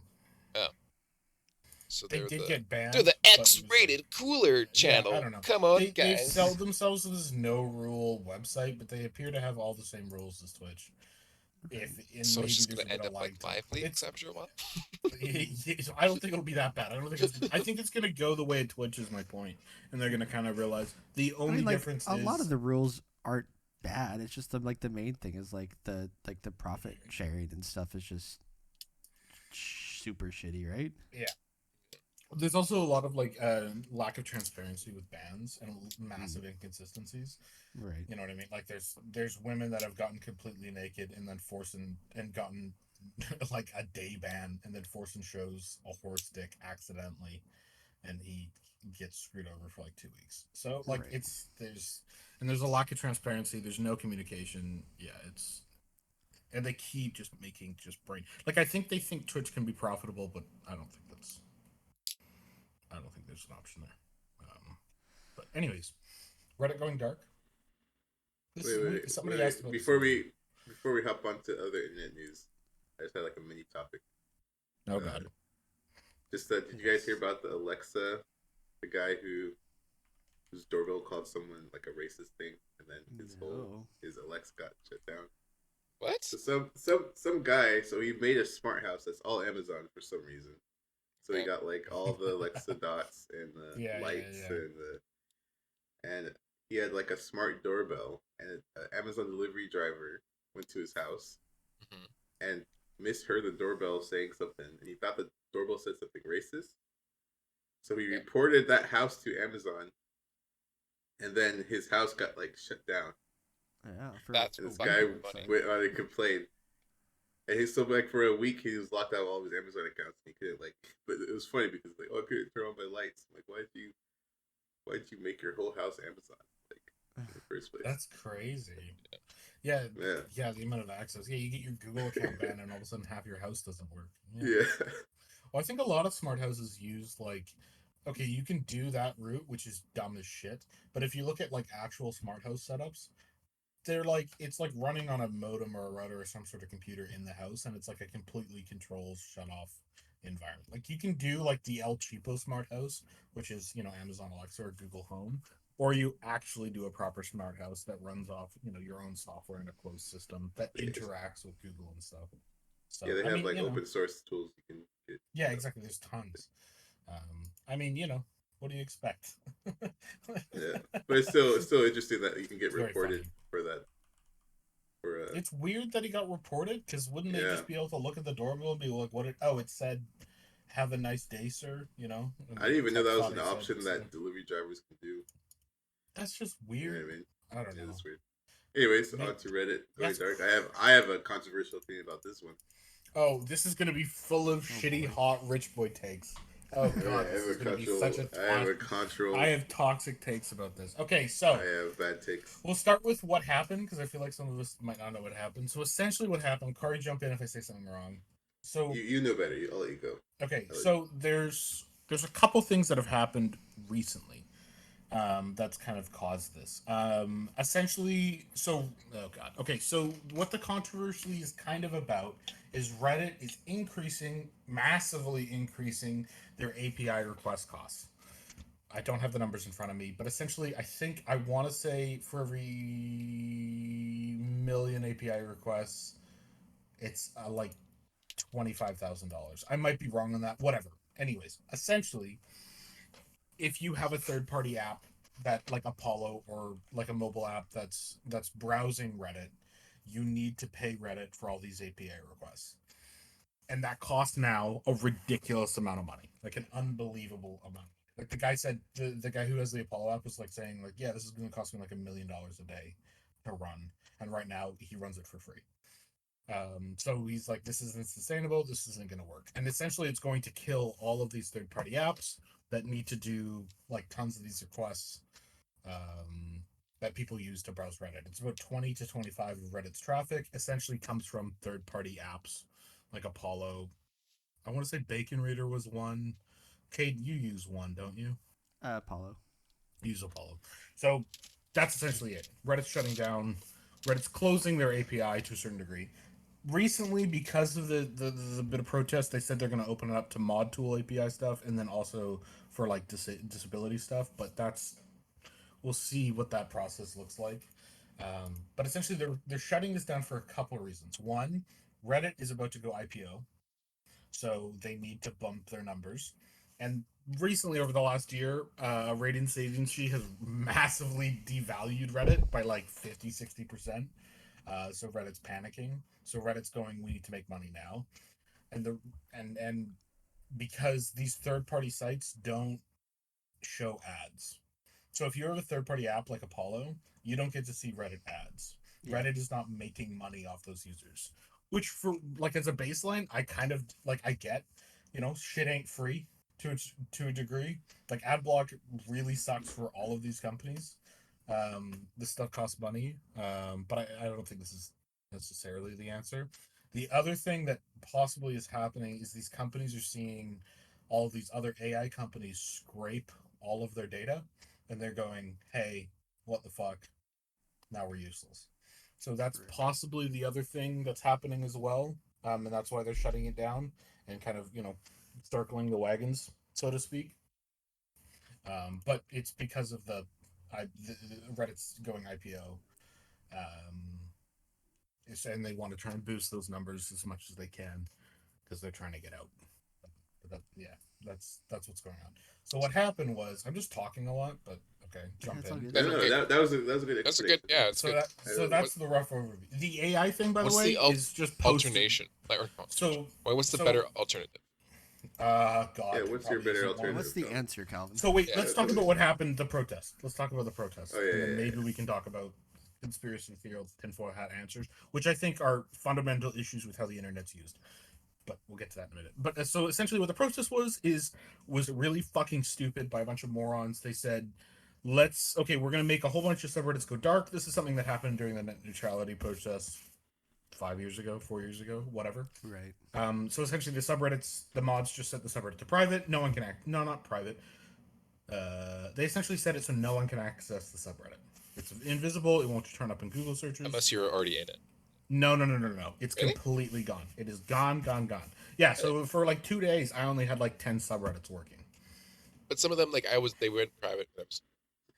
Speaker 1: So
Speaker 2: They
Speaker 1: they're
Speaker 2: did
Speaker 1: the
Speaker 2: get banned.
Speaker 1: they're the
Speaker 2: but it was
Speaker 1: X-rated cooler
Speaker 2: yeah, I
Speaker 1: channel.
Speaker 2: don't know.
Speaker 1: Come on,
Speaker 2: They've
Speaker 1: guys.
Speaker 2: sold themselves as this no rule website, but they appear to have all the same rules as Twitch. If and
Speaker 1: So
Speaker 2: maybe
Speaker 1: it's just
Speaker 2: there's
Speaker 1: gonna
Speaker 2: a bit
Speaker 1: end
Speaker 2: of
Speaker 1: up like
Speaker 2: lag time.
Speaker 1: live leaks
Speaker 2: It's
Speaker 1: after a while.
Speaker 2: I don't think it'll be that bad. I think it's gonna go the way of Twitch is my point, and they're gonna kind of realize the
Speaker 3: I
Speaker 2: only
Speaker 3: mean, like
Speaker 2: difference
Speaker 3: a
Speaker 2: is
Speaker 3: lot of the rules aren't bad. It's just the main thing is like the profit sharing and stuff is just super shitty, right?
Speaker 2: yeah. There's also a lot of like lack of transparency with bans and massive inconsistencies.
Speaker 3: Right.
Speaker 2: You know what I mean? Like there's women that have gotten completely naked and then and gotten like a day ban and then Forsen shows a horse dick accidentally and he gets screwed over for like 2 weeks. So like
Speaker 3: Right.
Speaker 2: there's a lack of transparency. There's no communication. Yeah, and they keep just making just brain. Like I think they think Twitch can be profitable, but I don't think there's an option there. But anyways, Reddit going dark. Somebody asked about
Speaker 4: Before we hop on to other internet news, I just had like a mini topic.
Speaker 2: Oh god.
Speaker 4: Just did you guys hear about the Alexa, the guy whose doorbell called someone like a racist thing, and then his Alexa got shut down.
Speaker 1: What?
Speaker 4: So some guy, so he made a smart house that's all Amazon for some reason. So he got like all the Alexa dots and the lights and he had like a smart doorbell, and an Amazon delivery driver went to his house and misheard the doorbell saying something, and he thought the doorbell article said something racist. So he
Speaker 1: Yeah.
Speaker 4: reported that house to Amazon, and then his house got like shut down.
Speaker 3: Yeah, for
Speaker 1: That's
Speaker 4: And this
Speaker 1: fucking
Speaker 4: guy
Speaker 1: funny.
Speaker 4: went on and complained. And he's still like for a week he was locked out of all of his Amazon accounts. And he couldn't like, but it was funny because like, oh, I couldn't turn on my lights. I'm like, why'd you make your whole house Amazon like in the first place?
Speaker 2: That's crazy. Yeah,
Speaker 4: Yeah.
Speaker 2: the amount of access. Yeah, you get your Google account banned, and all of a sudden half your house doesn't work.
Speaker 4: Yeah.
Speaker 2: Well, I think a lot of smart houses use like, okay, you can do that route, which is dumb as shit. But if you look at like actual smart house setups, they're like it's like running on a modem or a router or some sort of computer in the house, and it's like a completely controlled, shut off environment. Like you can do like the El Cheapo smart house, which is Amazon Alexa or Google Home, or you actually do a proper smart house that runs off your own software in a closed system that interacts with Google and stuff. So
Speaker 4: Yeah, they
Speaker 2: I
Speaker 4: have
Speaker 2: mean,
Speaker 4: like open source tools you can get.
Speaker 2: yeah, exactly. There's tons. I mean, what do you expect?
Speaker 4: Yeah, but it's still interesting that you can get
Speaker 2: It's very
Speaker 4: reported
Speaker 2: funny.
Speaker 4: for that. For
Speaker 2: It's weird that he got reported because wouldn't they
Speaker 4: yeah,
Speaker 2: just be able to look at the doorbell and be like, "What? It said, have a nice day, sir." And
Speaker 4: I didn't even know
Speaker 2: tech
Speaker 4: that was
Speaker 2: thought
Speaker 4: an
Speaker 2: it said
Speaker 4: option
Speaker 2: something.
Speaker 4: that delivery drivers can do.
Speaker 2: That's just
Speaker 4: You know
Speaker 2: weird.
Speaker 4: what I mean?
Speaker 2: I don't
Speaker 4: Yeah,
Speaker 2: know.
Speaker 4: that's weird. Anyways,
Speaker 2: Maybe,
Speaker 4: on to Reddit. Going
Speaker 2: that's
Speaker 4: dark. I have a controversial thing about this one.
Speaker 2: Oh, this is gonna be full of
Speaker 3: Oh,
Speaker 2: shitty,
Speaker 3: boy.
Speaker 2: hot rich boy takes. Oh god, this is gonna be such a
Speaker 4: I have a
Speaker 2: toxic.
Speaker 4: control.
Speaker 2: I have toxic takes about this. Okay,
Speaker 4: I
Speaker 2: so
Speaker 4: have bad takes.
Speaker 2: we'll start with what happened because I feel like some of us might not know what happened. So essentially, what happened? Kari, jump in if I say something wrong. So
Speaker 4: You know better. I'll let you go.
Speaker 2: okay,
Speaker 4: I'll let you.
Speaker 2: so there's a couple things that have happened recently. That's kind of caused this. Essentially, oh god. Okay, so what the controversy is kind of about is Reddit is massively increasing their API request costs. I don't have the numbers in front of me, but essentially, I want to say for every million API requests, it's like $25,000. I might be wrong on that. Whatever. Anyways, essentially, if you have a third party app that like Apollo or like a mobile app that's browsing Reddit, you need to pay Reddit for all these API requests. And that costs now a ridiculous amount of money. Like an unbelievable amount. Like the guy said the guy who has the Apollo app was like saying like, yeah, this is gonna cost me like $1 million a day to run. And right now he runs it for free. So he's like, this isn't sustainable. This isn't going to work. And essentially, it's going to kill all of these third party apps that need to do like tons of these requests that people use to browse Reddit. It's about 20 to 25 of Reddit's traffic essentially comes from third party apps like Apollo. I want to say Bacon Reader was one. Cade, you use one, don't you?
Speaker 3: Apollo.
Speaker 2: Use Apollo. So that's essentially it. Reddit's shutting down. Reddit's closing their API to a certain degree. Recently, because of the bit of protest, they said they're going to open it up to mod tool API stuff and then also for like disability stuff. But we'll see what that process looks like. But essentially, they're shutting this down for a couple of reasons. One, Reddit is about to go IPO, so they need to bump their numbers. And recently, over the last year, ratings agency has massively devalued Reddit by like 50-60%. So Reddit's panicking. So Reddit's going, we need to make money now. And and because these third party sites don't show ads. So if you have a third party app like Apollo, you don't get to see Reddit ads.
Speaker 3: Yeah.
Speaker 2: Reddit is not making money off those users. Which for like as a baseline, I kind of like I get, shit ain't free to a degree. Like ad block really sucks for all of these companies. This stuff costs money. But I don't think this is necessarily the answer. The other thing that possibly is happening is these companies are seeing all of these other AI companies scrape all of their data, and they're going, "Hey, what the fuck? Now we're useless." So that's
Speaker 3: Right.
Speaker 2: possibly the other thing that's happening as well, and that's why they're shutting it down and kind of circling the wagons, so to speak. But it's because of the Reddit's going IPO, um, and they want to try and boost those numbers as much as they can because they're trying to get out. Yeah, that's what's going on. So what happened was I'm just talking a lot, but okay, jump
Speaker 3: That's all
Speaker 2: in.
Speaker 3: good.
Speaker 1: That's
Speaker 4: No,
Speaker 1: okay.
Speaker 4: that was a good
Speaker 1: That's a
Speaker 4: explanation.
Speaker 1: good. Yeah, it's
Speaker 2: So
Speaker 1: good.
Speaker 2: that's the rough overview. The AI thing, by the
Speaker 1: What's
Speaker 2: way,
Speaker 1: the
Speaker 2: is just posted.
Speaker 1: alternation? Like, or not
Speaker 2: So
Speaker 1: what's the
Speaker 2: so
Speaker 1: better alternative?
Speaker 2: God.
Speaker 4: Yeah,
Speaker 2: There
Speaker 4: what's your
Speaker 2: probably
Speaker 4: better
Speaker 2: isn't one.
Speaker 4: alternative?
Speaker 3: What's the
Speaker 4: Calvin?
Speaker 3: answer, Calvin?
Speaker 2: So wait,
Speaker 1: Yeah,
Speaker 2: let's talk about what happened. The protest. Let's talk about the protest,
Speaker 4: Oh, yeah,
Speaker 2: and then
Speaker 4: yeah,
Speaker 2: maybe
Speaker 4: yeah.
Speaker 2: we can talk about conspiracy theory, tinfoil hat answers, which I think are fundamental issues with how the internet's used. But we'll get to that in a minute. But so essentially, what the protest was really fucking stupid by a bunch of morons. They said, we're gonna make a whole bunch of subreddits go dark. This is something that happened during the net neutrality protest 5 years ago, 4 years ago, whatever.
Speaker 3: Right.
Speaker 2: So essentially, the mods just set the subreddit to private. No one can no, not private. They essentially set it so no one can access the subreddit. It's invisible. It won't turn up in Google searches.
Speaker 1: unless you're already in it.
Speaker 2: No. It's
Speaker 1: Really?
Speaker 2: completely gone. It is gone, gone, gone. Yeah.
Speaker 1: Really?
Speaker 2: So for like 2 days, I only had like 10 subreddits working.
Speaker 1: But some of them, like they went private. When I was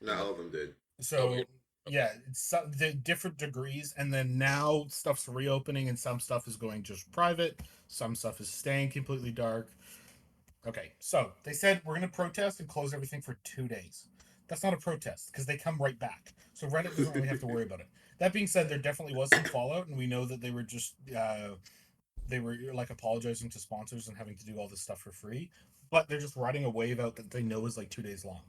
Speaker 4: Not
Speaker 1: doing
Speaker 4: all
Speaker 1: them.
Speaker 4: of them did.
Speaker 1: Oh,
Speaker 2: So
Speaker 1: weird. Okay.
Speaker 2: yeah, it's the different degrees, and then now stuff's reopening, and some stuff is going just private. Some stuff is staying completely dark. Okay, so they said we're going to protest and close everything for 2 days. That's not a protest because they come right back. So Reddit doesn't really have to worry about it. That being said, there definitely was some fallout, and we know that they were like apologizing to sponsors and having to do all this stuff for free. But they're just riding a wave out that they know is like 2 days long.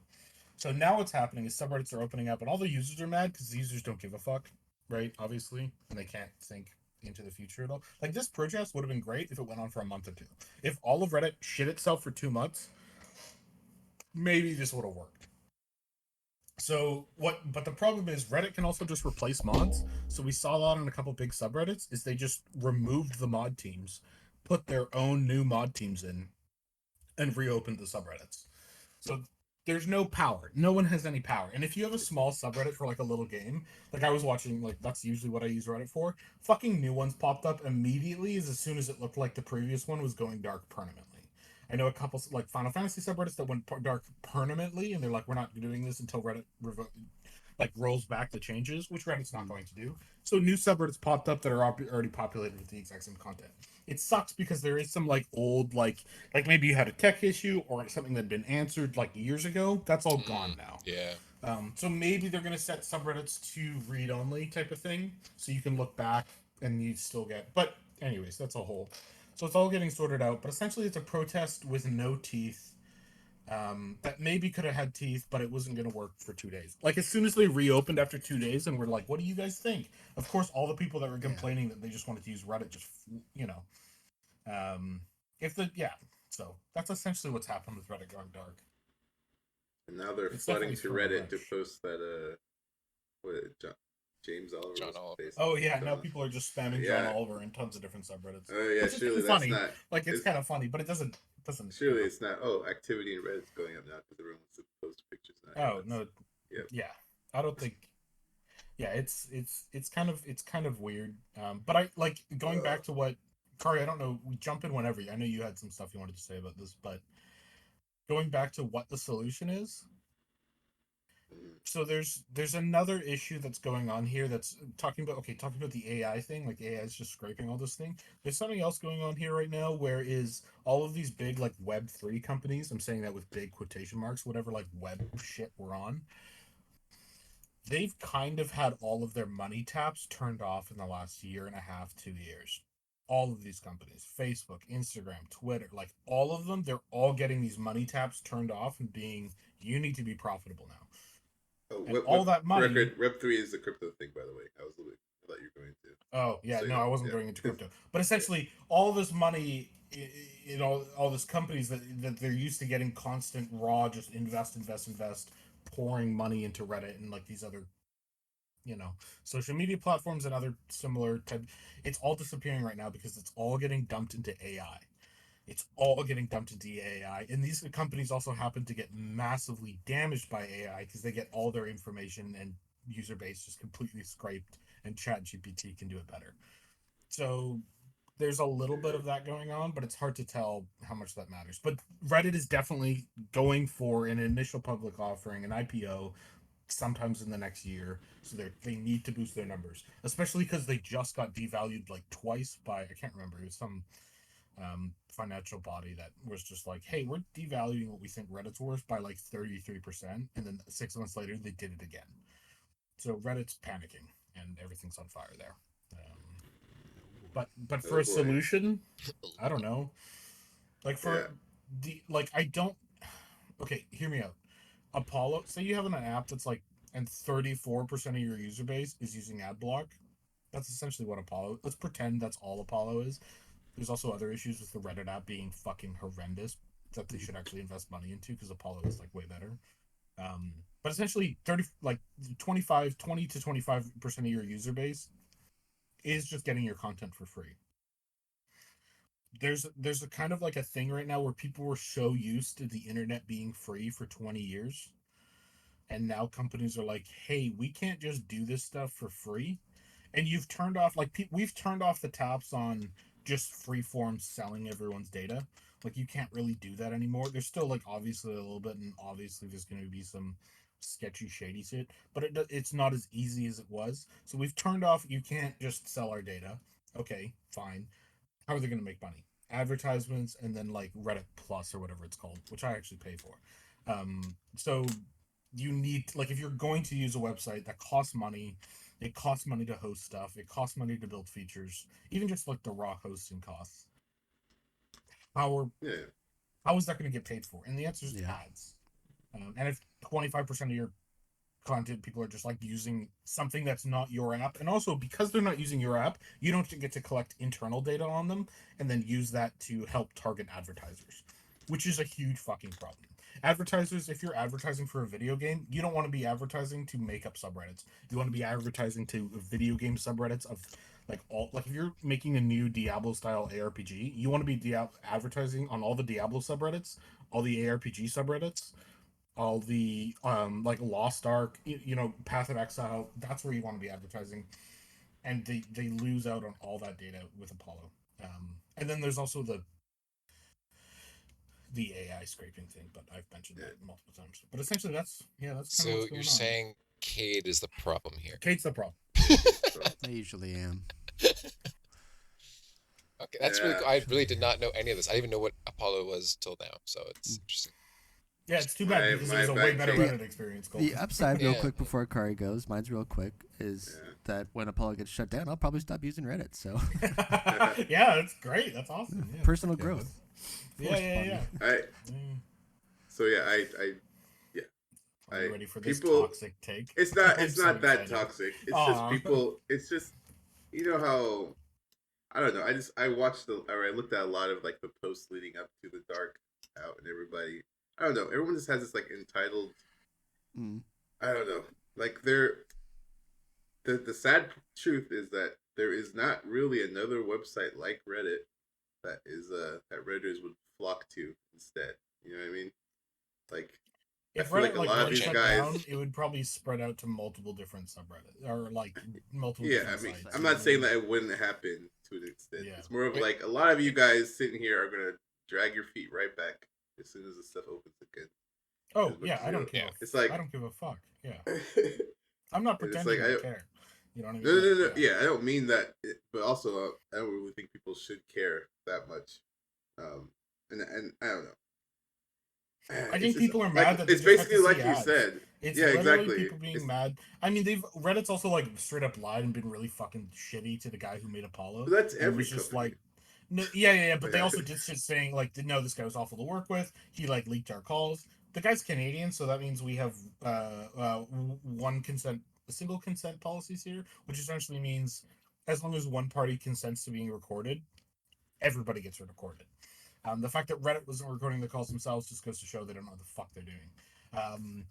Speaker 2: So now what's happening is subreddits are opening up, and all the users are mad because the users don't give a fuck, right? Obviously, and they can't think into the future at all. Like this protest would have been great if it went on for a month or two. If all of Reddit shit itself for 2 months, maybe this would have worked. So what? But the problem is Reddit can also just replace mods. So we saw that on a couple big subreddits. Is they just removed the mod teams, put their own new mod teams in, and reopened the subreddits. So there's no power. No one has any power. And if you have a small subreddit for like a little game, like I was watching, like that's usually what I use Reddit for. Fucking new ones popped up immediately as soon as it looked like the previous one was going dark permanently. I know a couple like Final Fantasy subreddits that went dark permanently, and they're like, we're not doing this until Reddit like rolls back the changes, which Reddit's not going to do. So new subreddits popped up that are already populated with the exact same content. It sucks because there is some like old like maybe you had a tech issue or something that had been answered like years ago. That's all gone now.
Speaker 1: Yeah.
Speaker 2: So maybe they're gonna set subreddits to read only type of thing, so you can look back and you still get. But anyways, that's a whole. So it's all getting sorted out. But essentially, it's a protest with no teeth that maybe could have had teeth, but it wasn't going to work for 2 days. Like as soon as they reopened after 2 days, and we're like, "What do you guys think?" Of course, all the people that were complaining that they just wanted to use Reddit just you know, if the yeah. So that's essentially what's happened with Reddit going dark.
Speaker 4: And now they're
Speaker 2: It's
Speaker 4: flooding
Speaker 2: definitely
Speaker 4: to
Speaker 2: from a
Speaker 4: Reddit to
Speaker 2: rush.
Speaker 4: post that James Oliver
Speaker 1: John
Speaker 4: was
Speaker 1: Oliver.
Speaker 4: based.
Speaker 2: Oh yeah, now
Speaker 4: John-
Speaker 2: people are just spamming John
Speaker 4: Yeah.
Speaker 2: Oliver in tons of different subreddits,
Speaker 4: Oh yeah,
Speaker 2: which is
Speaker 4: surely
Speaker 2: kind of
Speaker 4: that's
Speaker 2: funny.
Speaker 4: not.
Speaker 2: Like it's kind of funny, but it doesn't.
Speaker 4: Surely it's not. Oh, activity in Reddit's going up now because everyone wants to post pictures now.
Speaker 2: Oh no.
Speaker 4: Yep.
Speaker 2: Yeah, I don't think. Yeah, it's kind of weird. But I like going back to what Kari. I don't know. We jump in whenever. I know you had some stuff you wanted to say about this, but going back to what the solution is.
Speaker 4: Mm.
Speaker 2: So there's another issue that's going on here that's talking about the AI thing, like AI is just scraping all this thing. There's something else going on here right now where is all of these big like Web3 companies, I'm saying that with big quotation marks, whatever like web shit we're on, they've kind of had all of their money taps turned off in the last year and a half, 2 years. All of these companies, Facebook, Instagram, Twitter, like all of them, they're all getting these money taps turned off and being, you need to be profitable now.
Speaker 4: Oh,
Speaker 2: And all that
Speaker 4: for
Speaker 2: money.
Speaker 4: record, Web3 is the crypto thing, by the way. I thought you were going to.
Speaker 2: Oh yeah,
Speaker 4: So,
Speaker 2: no, I wasn't going into
Speaker 4: yeah.
Speaker 2: crypto, but essentially, all this money, all these companies that they're used to getting constant raw, just invest, pouring money into Reddit and like these other, social media platforms and other similar type. It's all disappearing right now because it's all getting dumped into AI. It's all getting dumped into AI, and these companies also happen to get massively damaged by AI because they get all their information and user base just completely scraped, and ChatGPT can do it better. So there's a little bit of that going on, but it's hard to tell how much that matters. But Reddit is definitely going for an initial public offering, an IPO, sometimes in the next year. So they need to boost their numbers, especially because they just got devalued like twice by, I can't remember, it was some financial body that was just like, hey, we're devaluing what we think Reddit's worth by like 33%. And then 6 months later, they did it again. So Reddit's panicking and everything's on fire there. But for
Speaker 4: Oh
Speaker 2: a
Speaker 4: boy.
Speaker 2: solution, I don't know. Like
Speaker 4: Yeah.
Speaker 2: I don't. Okay, hear me out. Apollo. Say you have an app that's like, and 34% of your user base is using ad block. That's essentially what Apollo. Let's pretend that's all Apollo is. There's also other issues with the Reddit app being fucking horrendous that they should actually invest money into because Apollo is like way better. Um, but essentially, 20 to 25% of your user base is just getting your content for free. There's a kind of like a thing right now where people were so used to the internet being free for 20 years, and now companies are like, hey, we can't just do this stuff for free. And you've turned off we've turned off the taps on just free form selling everyone's data. Like you can't really do that anymore. There's still like obviously a little bit, and obviously there's going to be some sketchy shady shit, but it's not as easy as it was. So we've turned off, you can't just sell our data. Okay, fine. How are they going to make money? Advertisements, and then like Reddit Plus or whatever it's called, which I actually pay for. So you need, like, if you're going to use a website that costs money, it costs money to host stuff, it costs money to build features, even just like the raw hosting costs. How are
Speaker 4: Yeah.
Speaker 2: how is that going to get paid for? And the answer is
Speaker 3: Yeah.
Speaker 2: ads. And if 25% of your content people are just like using something that's not your app, and also because they're not using your app, you don't get to collect internal data on them and then use that to help target advertisers, which is a huge fucking problem. Advertisers, if you're advertising for a video game, you don't want to be advertising to make up subreddits. You want to be advertising to video game subreddits of like if you're making a new Diablo style ARPG, you want to be advertising on all the Diablo subreddits, all the ARPG subreddits, all the like Lost Ark, Path of Exile. That's where you want to be advertising, and they lose out on all that data with Apollo. And then there's also the AI scraping thing, but I've mentioned
Speaker 4: Yeah.
Speaker 2: that multiple times. But essentially, that's kind of
Speaker 1: So
Speaker 2: what's
Speaker 1: you're
Speaker 2: going on.
Speaker 1: saying Cade is the problem here.
Speaker 2: Kate's the problem.
Speaker 4: So,
Speaker 3: I usually am.
Speaker 1: Okay, that's really
Speaker 4: yeah.
Speaker 1: cool. I really did not know any of this. I didn't even know what Apollo was till now, so it's interesting.
Speaker 2: Yeah, it's too bad because it
Speaker 4: My
Speaker 2: was a way
Speaker 4: bad
Speaker 2: better
Speaker 4: Kate.
Speaker 2: Reddit experience.
Speaker 3: The upside, real
Speaker 1: Yeah.
Speaker 3: quick before Kari goes, mine's real quick, is
Speaker 4: Yeah.
Speaker 3: that when Apollo gets shut down, I'll probably stop using Reddit. So
Speaker 2: Yeah, that's great. That's awesome. Yeah.
Speaker 3: personal
Speaker 2: Yeah,
Speaker 3: growth.
Speaker 2: Yeah,
Speaker 3: Forced
Speaker 2: yeah,
Speaker 3: upon
Speaker 2: yeah.
Speaker 3: me.
Speaker 2: Mm.
Speaker 4: So yeah, yeah,
Speaker 2: Are you ready for this
Speaker 4: people.
Speaker 2: toxic take?
Speaker 4: It's
Speaker 2: I'm so
Speaker 4: not that
Speaker 2: excited.
Speaker 4: toxic. It's just
Speaker 2: Aw.
Speaker 4: people. It's just you know how I don't know. I watched or I looked at a lot of like the posts leading up to the dark out, and everybody. I don't know. Everyone just has this like entitled.
Speaker 3: Mm.
Speaker 4: I don't know. Like they're the sad truth is that there is not really another website like Reddit that is that Redditors would flock to instead. You know what I mean? Like I
Speaker 2: If
Speaker 4: feel
Speaker 2: Reddit
Speaker 4: like a
Speaker 2: like
Speaker 4: lot of
Speaker 2: really
Speaker 1: More
Speaker 4: these
Speaker 2: shut
Speaker 1: genuine.
Speaker 4: guys.
Speaker 2: down, it would probably spread out to multiple different subreddits or like multiple
Speaker 4: Yeah,
Speaker 2: different
Speaker 4: I mean,
Speaker 2: sites.
Speaker 4: I'm
Speaker 2: You know
Speaker 4: not
Speaker 2: what I
Speaker 4: saying
Speaker 2: mean?
Speaker 4: that it wouldn't happen to an extent.
Speaker 2: Yeah.
Speaker 4: It's more of
Speaker 1: Wait,
Speaker 4: like a lot of you guys sitting here are gonna drag your feet right back as soon as the stuff opens again.
Speaker 2: Oh
Speaker 4: As much
Speaker 2: yeah,
Speaker 4: as you
Speaker 1: yeah.
Speaker 4: it's
Speaker 2: I
Speaker 4: like,
Speaker 2: don't give a fuck. Yeah,
Speaker 4: and
Speaker 2: I'm not
Speaker 4: it's like
Speaker 2: pretending I care. You know what I
Speaker 4: no,
Speaker 2: mean?
Speaker 4: no,
Speaker 2: Like
Speaker 4: no, no,
Speaker 2: yeah.
Speaker 4: yeah, I don't mean that, but also I don't really think people should care that much. And I don't know.
Speaker 2: I
Speaker 4: It's
Speaker 2: think
Speaker 4: just
Speaker 2: people are
Speaker 4: like
Speaker 2: mad that they
Speaker 4: it's
Speaker 2: just have to
Speaker 4: basically
Speaker 2: see
Speaker 4: like you
Speaker 2: ads.
Speaker 4: said.
Speaker 2: It's
Speaker 4: Yeah,
Speaker 2: literally
Speaker 4: exactly.
Speaker 2: people being
Speaker 4: It's
Speaker 2: mad. I mean, Reddit's also like straight up lied and been really fucking shitty to the guy who made Apollo,
Speaker 4: but that's
Speaker 2: and
Speaker 4: every
Speaker 2: was just
Speaker 4: company.
Speaker 2: like, no, yeah, yeah, yeah. But they
Speaker 4: Yeah,
Speaker 2: also did shit saying like, no, this guy was awful to work with. He like leaked our calls. The guy's Canadian, so that means we have one consent, a single consent policies here, which essentially means as long as one party consents to being recorded, everybody gets recorded. The fact that Reddit wasn't recording the calls themselves just goes to show they don't know what the fuck they're doing.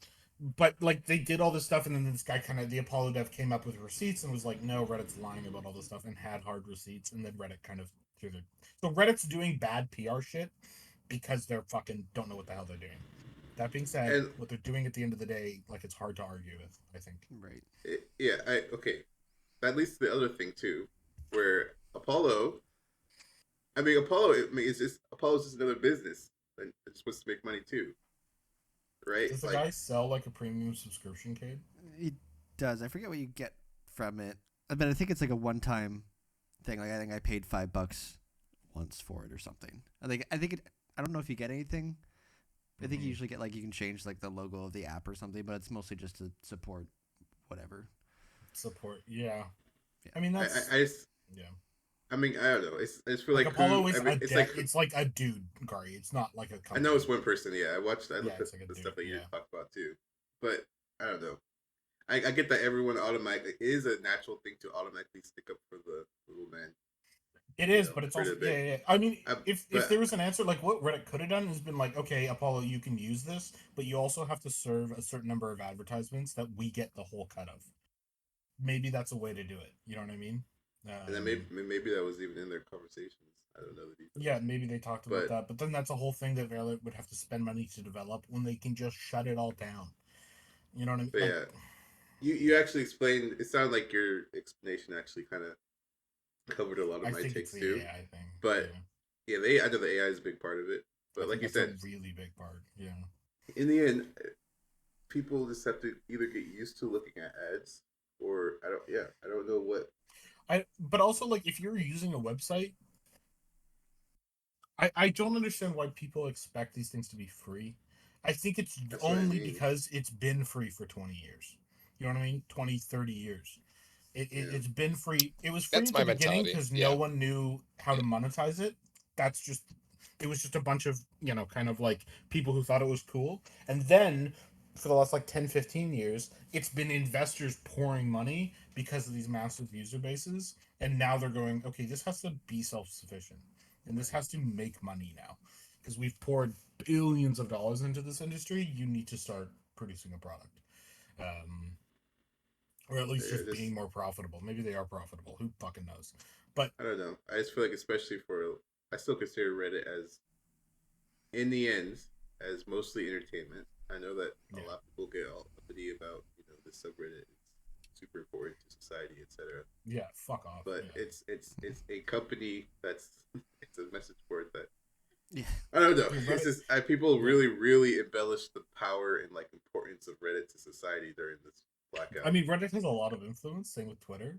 Speaker 2: But like they did all this stuff, and then this guy the Apollo dev came up with receipts and was like, "No, Reddit's lying about all this stuff," and had hard receipts, and then Reddit kind of threw the. So Reddit's doing bad PR shit because they're fucking don't know what the hell they're doing. That being said,
Speaker 4: and
Speaker 2: what they're doing at the end of the day, like it's hard to argue with. I think.
Speaker 3: Right.
Speaker 4: yeah, I okay. That leads to the other thing too, where Apollo. I mean, Apollo. I mean, it's just Apollo's just another business, and it's supposed to make money too, right?
Speaker 2: Does the
Speaker 4: Like,
Speaker 2: guy sell like a premium subscription, Cade?
Speaker 3: It does. I forget what you get from it, but I think it's like a one-time thing. Like I think I paid $5 once for it or something. I think it. I don't know if you get anything. I think you
Speaker 2: Mhm.
Speaker 3: usually get like you can change like the logo of the app or something, but it's mostly just to support whatever.
Speaker 2: Support, yeah.
Speaker 3: Yeah.
Speaker 2: I mean
Speaker 4: I,
Speaker 2: that's
Speaker 4: I just
Speaker 2: yeah.
Speaker 4: I mean, I don't know. It's for
Speaker 2: Like
Speaker 4: like who.
Speaker 2: Apollo is
Speaker 4: I mean,
Speaker 2: a
Speaker 4: it's like
Speaker 2: it's like a dude, Gary. It's not like a
Speaker 4: I
Speaker 2: company.
Speaker 4: know it's one person. Yeah, I
Speaker 2: Yeah,
Speaker 4: looked at
Speaker 2: it's like a
Speaker 4: the
Speaker 2: dude.
Speaker 4: stuff that you
Speaker 2: Yeah.
Speaker 4: talked about too, but I don't know. I get that everyone automatically it is a natural thing to automatically stick up for the little man,
Speaker 2: It
Speaker 4: you
Speaker 2: is,
Speaker 4: know,
Speaker 2: but it's
Speaker 4: for the
Speaker 2: also
Speaker 4: big.
Speaker 2: yeah. I mean, if
Speaker 4: But
Speaker 2: there was an answer, like what Reddit could have done has been like, okay, Apollo, you can use this, but you also have to serve a certain number of advertisements that we get the whole cut of. Maybe that's a way to do it. You know what I mean?
Speaker 4: and then maybe that was even in their conversations. I don't know the details,
Speaker 2: Yeah, maybe they talked about
Speaker 4: but
Speaker 2: that, but then that's a whole thing that Reddit would have to spend money to develop when they can just shut it all down. You know what I mean? Like,
Speaker 4: yeah, you actually explained. It sounded like your explanation actually kind of covered a lot of
Speaker 2: I
Speaker 4: my
Speaker 2: think it's
Speaker 4: takes
Speaker 2: the
Speaker 4: too.
Speaker 2: AI thing.
Speaker 4: But
Speaker 2: Yeah,
Speaker 4: yeah, they I know the AI is a big part of it.
Speaker 2: I
Speaker 4: But
Speaker 2: think
Speaker 4: like you
Speaker 2: that's a
Speaker 4: said,
Speaker 2: really big part. Yeah.
Speaker 4: in the end, people just have to either get used to looking at ads or I don't know what.
Speaker 2: But also like if you're using a website, I don't understand why people expect these things to be free. I think it's
Speaker 4: That's what I
Speaker 2: only
Speaker 4: mean.
Speaker 2: because it's been free for 20 years. You know what I mean? 20, 30 years.
Speaker 4: Yeah,
Speaker 2: It's been free. It was free
Speaker 1: That's
Speaker 2: at the
Speaker 1: my
Speaker 2: beginning
Speaker 1: mentality.
Speaker 2: because no
Speaker 1: Yeah.
Speaker 2: one knew how to monetize it. That's just, it was just a bunch of, kind of like people who thought it was cool. And then for the last like 10, 15 years, it's been investors pouring money because of these massive user bases. And now they're going, okay, this has to be self sufficient and this
Speaker 4: right.
Speaker 2: has to make money now because we've poured billions of dollars into this industry. You need to start producing a product. Um, or at least
Speaker 4: Yeah,
Speaker 2: just being
Speaker 4: just
Speaker 2: more profitable. Maybe they are profitable. Who fucking knows? But
Speaker 4: I don't know. I just feel like especially for I still consider Reddit as in the end as mostly entertainment. I know that a
Speaker 2: yeah,
Speaker 4: lot of people get all uppity about the subreddit. It's super important to society, etc.
Speaker 2: yeah, fuck off.
Speaker 4: But
Speaker 2: Yeah,
Speaker 4: it's a company that's it's a message board that
Speaker 3: Yeah.
Speaker 4: I don't know.
Speaker 2: dude,
Speaker 4: It's
Speaker 2: Reddit.
Speaker 4: just people
Speaker 2: Yeah,
Speaker 4: really embellish the power and like importance of Reddit to society during this
Speaker 2: I
Speaker 4: blackout.
Speaker 2: mean Reddit has a lot of influence. Same with Twitter.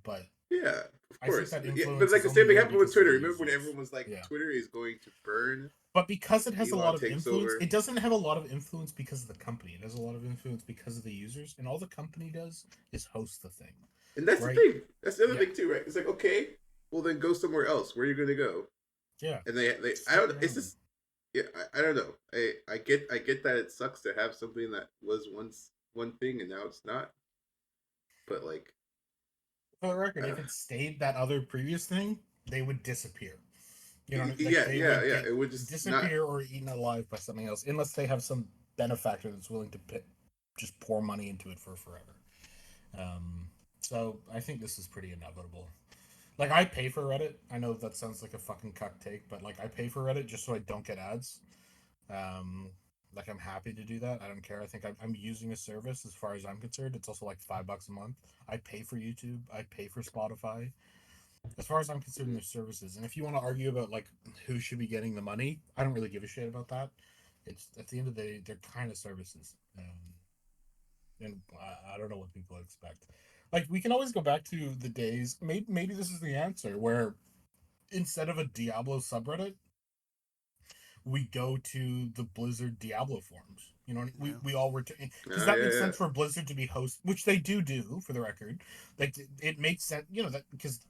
Speaker 2: But
Speaker 4: Yeah, of
Speaker 2: I think
Speaker 4: course.
Speaker 2: that
Speaker 4: Yeah, but
Speaker 2: influence
Speaker 4: like
Speaker 2: is
Speaker 4: the
Speaker 2: only
Speaker 4: same thing
Speaker 2: there
Speaker 4: happened with
Speaker 2: because of
Speaker 4: Twitter.
Speaker 2: the
Speaker 4: Remember when
Speaker 2: users.
Speaker 4: everyone was like,
Speaker 2: Yeah,
Speaker 4: Twitter is going to burn
Speaker 2: but because it
Speaker 4: when
Speaker 2: has a
Speaker 4: Elon
Speaker 2: lot of
Speaker 4: takes
Speaker 2: influence,
Speaker 4: over?
Speaker 2: it doesn't have a lot of influence because of the company. It has a lot of influence because of the users, and all the company does is host the thing,
Speaker 4: And that's the
Speaker 2: right?
Speaker 4: thing. That's the other
Speaker 2: Yeah,
Speaker 4: thing too, right? It's like, okay, well then go somewhere else. Where are you going to go?
Speaker 2: yeah.
Speaker 4: And they
Speaker 2: Just
Speaker 4: I
Speaker 2: fuck
Speaker 4: don't. It's
Speaker 2: around.
Speaker 4: just yeah. I don't know. I get that it sucks to have something that was once one thing and now it's not. But like,
Speaker 2: For the record,
Speaker 4: uh,
Speaker 2: if it stayed that other previous thing, they would disappear. You know, like
Speaker 4: yeah,
Speaker 2: they
Speaker 4: yeah,
Speaker 2: would
Speaker 4: yeah.
Speaker 2: get
Speaker 4: It would just not.
Speaker 2: disappear or eaten alive by something else, unless they have some benefactor that's willing to just pour money into it for forever. Um, so I think this is pretty inevitable. Like I pay for Reddit. I know that sounds like a fucking cuck take, but like I pay for Reddit just so I don't get ads. Um, like I'm happy to do that. I don't care. I think I'm using a service as far as I'm concerned. It's also like $5 a month. I pay for YouTube. I pay for Spotify. As far as I'm concerned, there's services. And if you want to argue about like who should be getting the money, I don't really give a shit about that. It's at the end of the day, they're kind of services. And I don't know what people expect. Like we can always go back to the days. Maybe this is the answer where instead of a Diablo subreddit, we go to the Blizzard Diablo forums. You know,
Speaker 3: Yeah.
Speaker 2: we all return because
Speaker 4: Ah,
Speaker 2: that
Speaker 4: yeah,
Speaker 2: makes
Speaker 4: yeah.
Speaker 2: sense for Blizzard to be host, which they do for the record. Like it makes sense, that because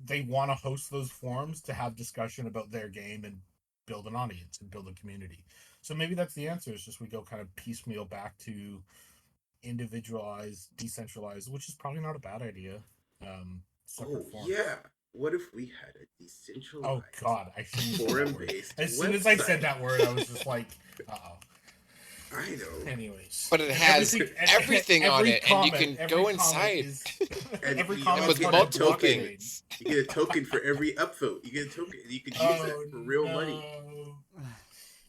Speaker 2: they want to host those forums to have discussion about their game and build an audience and build a community. So maybe that's the answer. Is just we go kind of piecemeal back to individualized, decentralized, which is probably not a bad idea. Separate
Speaker 4: Oh
Speaker 2: forums.
Speaker 4: yeah. What if we had a
Speaker 2: Oh
Speaker 4: decentralized
Speaker 2: God, I shouldn't have said that
Speaker 4: forum
Speaker 2: word.
Speaker 4: based
Speaker 2: As soon as I said
Speaker 4: website?
Speaker 2: that word, I was just like, uh oh.
Speaker 4: I know.
Speaker 2: Anyways,
Speaker 1: But it has
Speaker 2: everything,
Speaker 1: everything on
Speaker 2: every
Speaker 1: it, and you
Speaker 2: comment,
Speaker 1: can
Speaker 2: every
Speaker 1: go
Speaker 2: comment
Speaker 1: inside
Speaker 2: is
Speaker 4: And
Speaker 2: every
Speaker 4: you
Speaker 2: comment's
Speaker 1: with
Speaker 4: get
Speaker 2: fucking
Speaker 4: a
Speaker 1: multiple
Speaker 4: token.
Speaker 2: blockchain.
Speaker 1: things.
Speaker 4: You get a token for every upvote. You get a token, and you can use that
Speaker 2: Oh
Speaker 4: for real money.
Speaker 2: no!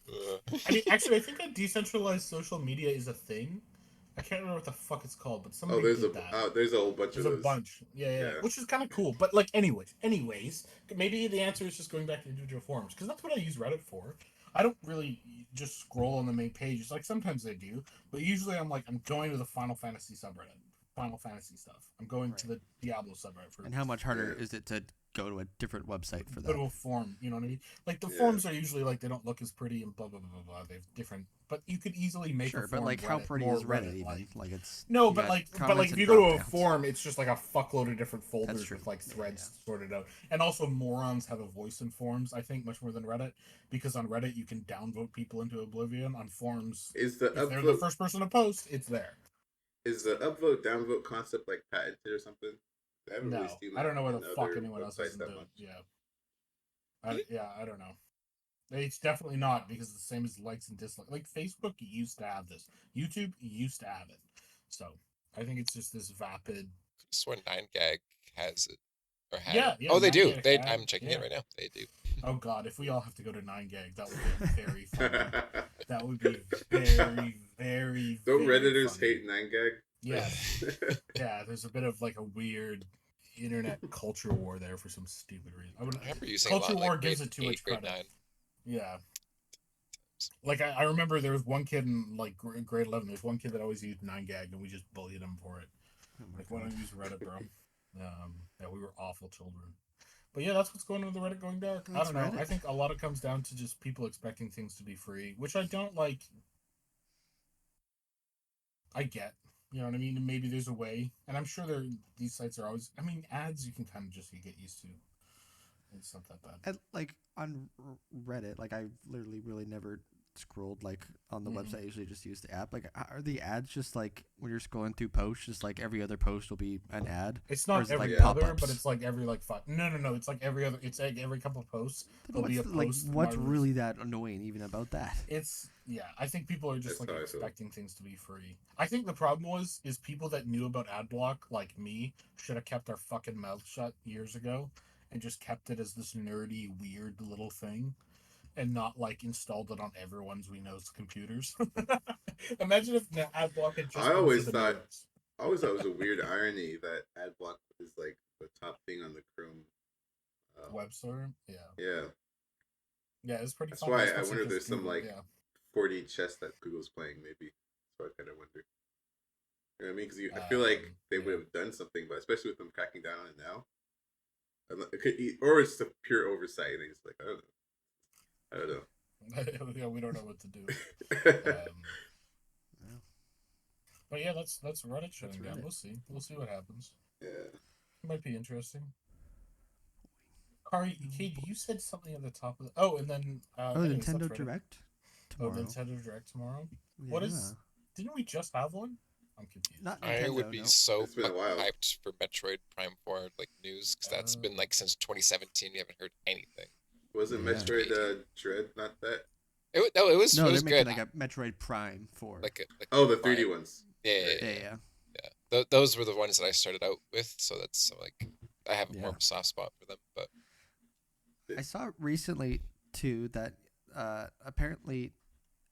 Speaker 1: Uh,
Speaker 2: I mean, actually, I think that decentralized social media is a thing. I can't remember what the fuck it's called, but
Speaker 4: Oh,
Speaker 2: somebody did that.
Speaker 4: there's a whole bunch of
Speaker 2: There's a
Speaker 4: those.
Speaker 2: bunch, yeah,
Speaker 4: Yeah.
Speaker 2: which is kind of cool. But like, anyways, maybe the answer is just going back to individual forums because that's what I use Reddit for. I don't really just scroll on the main pages. Like sometimes I do, but usually I'm going to the Final Fantasy subreddit, Final Fantasy stuff. I'm going to
Speaker 3: Right.
Speaker 2: the Diablo subreddit for
Speaker 3: And how much harder
Speaker 4: Yeah.
Speaker 3: is it to go to a different website for
Speaker 2: Go
Speaker 3: that.
Speaker 2: to a form, you know what I mean? Like the
Speaker 4: Yeah.
Speaker 2: forms are usually like they don't look as pretty and blah blah blah blah blah. They're different, but you could easily make
Speaker 3: Sure,
Speaker 2: a
Speaker 3: but
Speaker 2: form
Speaker 3: like, how
Speaker 2: Reddit
Speaker 3: pretty
Speaker 2: more
Speaker 3: is Reddit
Speaker 2: Reddit
Speaker 3: even?
Speaker 2: like.
Speaker 3: Like, it's
Speaker 2: No,
Speaker 3: you
Speaker 2: but
Speaker 3: got
Speaker 2: like
Speaker 3: comments
Speaker 2: if
Speaker 3: and
Speaker 2: you go to a
Speaker 3: drop-downs.
Speaker 2: forum, it's just like a fuckload of different folders
Speaker 3: true.
Speaker 2: with like
Speaker 3: Yeah,
Speaker 2: threads sorted out. And also morons have a voice in forums, I think, much more than Reddit, because on Reddit you can downvote people into oblivion. On forums,
Speaker 4: Is the
Speaker 2: if they're the
Speaker 4: upvote
Speaker 2: first person to post, it's there.
Speaker 4: downvote concept like patented or something? I haven't really
Speaker 2: No,
Speaker 4: seen
Speaker 2: I
Speaker 4: that
Speaker 2: don't know where the
Speaker 4: in
Speaker 2: fuck
Speaker 4: other
Speaker 2: anyone else
Speaker 4: websites
Speaker 2: isn't
Speaker 4: that
Speaker 2: doing.
Speaker 4: much.
Speaker 2: Yeah, I don't know. It's definitely not because it's the same as likes and dislikes. Like Facebook used to have this. YouTube used to have it. So I think it's just this vapid.
Speaker 1: I swear 9gag has it or had it.
Speaker 2: Yeah, yeah.
Speaker 1: Oh, they do.
Speaker 2: 9gag
Speaker 1: They.
Speaker 2: had
Speaker 1: I'm
Speaker 2: it.
Speaker 1: checking
Speaker 2: Yeah.
Speaker 1: it right now. They do.
Speaker 2: Oh God, if we all have to go to 9gag, that would be very funny. That would be very, very,
Speaker 4: Don't
Speaker 2: very
Speaker 4: Redditors
Speaker 2: funny.
Speaker 4: hate 9gag?
Speaker 2: Yes. Yeah, there's a bit of like a weird internet culture war there for some stupid reason.
Speaker 1: I remember using
Speaker 2: Culture
Speaker 1: a lot
Speaker 2: war
Speaker 1: like
Speaker 2: gives
Speaker 1: grade
Speaker 2: it too
Speaker 1: 8,
Speaker 2: much
Speaker 1: grade
Speaker 2: credit.
Speaker 1: 9.
Speaker 2: Yeah. Like I remember there was one kid in like grade 11. There's one kid that always used 9gag, and we just bullied him for it.
Speaker 3: Oh my
Speaker 2: Like, why
Speaker 3: God.
Speaker 2: don't you use Reddit, bro? Yeah, we were awful children. But yeah, that's what's going on with the Reddit going dark. I
Speaker 3: That's
Speaker 2: don't know.
Speaker 3: Reddit.
Speaker 2: I think a lot of it comes down to just people expecting things to be free, which I don't like. I get. You know what I mean? And maybe there's a way, and I'm sure these sites are always. I mean, ads you can kind of just get used to. It's not that bad.
Speaker 3: And like on Reddit, like I literally really never scrolled like on the website. I usually just use the app. Like, are the ads just like when you're scrolling through posts, just like every other post will be an ad?
Speaker 2: It's
Speaker 3: Or
Speaker 2: not
Speaker 3: is it,
Speaker 2: every
Speaker 3: like,
Speaker 2: other,
Speaker 3: pop-ups?
Speaker 2: but it's like every like five. No. It's like every other. It's like every couple of posts. There'll be a post.
Speaker 3: What's really that annoying even about that?
Speaker 2: It's yeah. I think people are just
Speaker 4: That's
Speaker 2: like
Speaker 4: how I feel.
Speaker 2: expecting things to be free. I think the problem is people that knew about ad block like me should have kept our fucking mouth shut years ago and just kept it as this nerdy weird little thing and not like installed it on everyone's we know's computers. Imagine if the ad block had just
Speaker 4: I
Speaker 2: been for
Speaker 4: always
Speaker 2: the
Speaker 4: thought
Speaker 2: nerds.
Speaker 4: I always thought it was a weird irony that adblock is like the top thing on the Chrome.
Speaker 2: Web store. Yeah.
Speaker 4: Yeah,
Speaker 2: Yeah, it's pretty
Speaker 4: that's
Speaker 2: funny.
Speaker 4: why I
Speaker 2: Especially
Speaker 4: wonder if
Speaker 2: 'cause
Speaker 4: there's some
Speaker 2: Google,
Speaker 4: like
Speaker 2: yeah.
Speaker 4: 4D chess that Google's playing. Maybe so I kind of wonder. You know what I mean? Because I feel like they would have done something, but especially with them cracking down on it now, or it's a pure oversight. And they just like I don't know.
Speaker 2: Yeah, we don't know what to do.
Speaker 3: Yeah.
Speaker 2: But yeah, that's Reddit shutting
Speaker 3: That's
Speaker 2: down.
Speaker 3: Reddit.
Speaker 2: We'll see what happens.
Speaker 4: Yeah.
Speaker 2: It might be interesting. Kari, Kate, you said something at the top of the. Oh, and then. Anyways,
Speaker 3: Nintendo
Speaker 2: that's Reddit.
Speaker 3: Direct
Speaker 2: Oh,
Speaker 3: tomorrow.
Speaker 2: Nintendo Direct tomorrow.
Speaker 3: Yeah.
Speaker 2: What is? Didn't we just have one? I'm confused.
Speaker 3: Not
Speaker 1: I
Speaker 3: Nintendo,
Speaker 1: would be
Speaker 3: no.
Speaker 1: so
Speaker 4: It's been a
Speaker 1: fucking
Speaker 4: while.
Speaker 1: hyped for Metroid Prime 4 like news because that's been like since 2017. We haven't heard anything.
Speaker 4: Wasn't
Speaker 3: Yeah.
Speaker 4: Metroid Dread not that?
Speaker 1: It was
Speaker 3: No,
Speaker 1: it
Speaker 3: they're
Speaker 1: was
Speaker 3: making
Speaker 1: good.
Speaker 3: like a Metroid Prime 4.
Speaker 1: Like
Speaker 4: Oh, the 3D
Speaker 1: Prime.
Speaker 4: ones.
Speaker 1: Yeah.
Speaker 3: Yeah.
Speaker 1: Those were the ones that I started out with, so that's like I have more of
Speaker 3: Yeah.
Speaker 1: a soft spot for them. But
Speaker 3: I saw recently too that apparently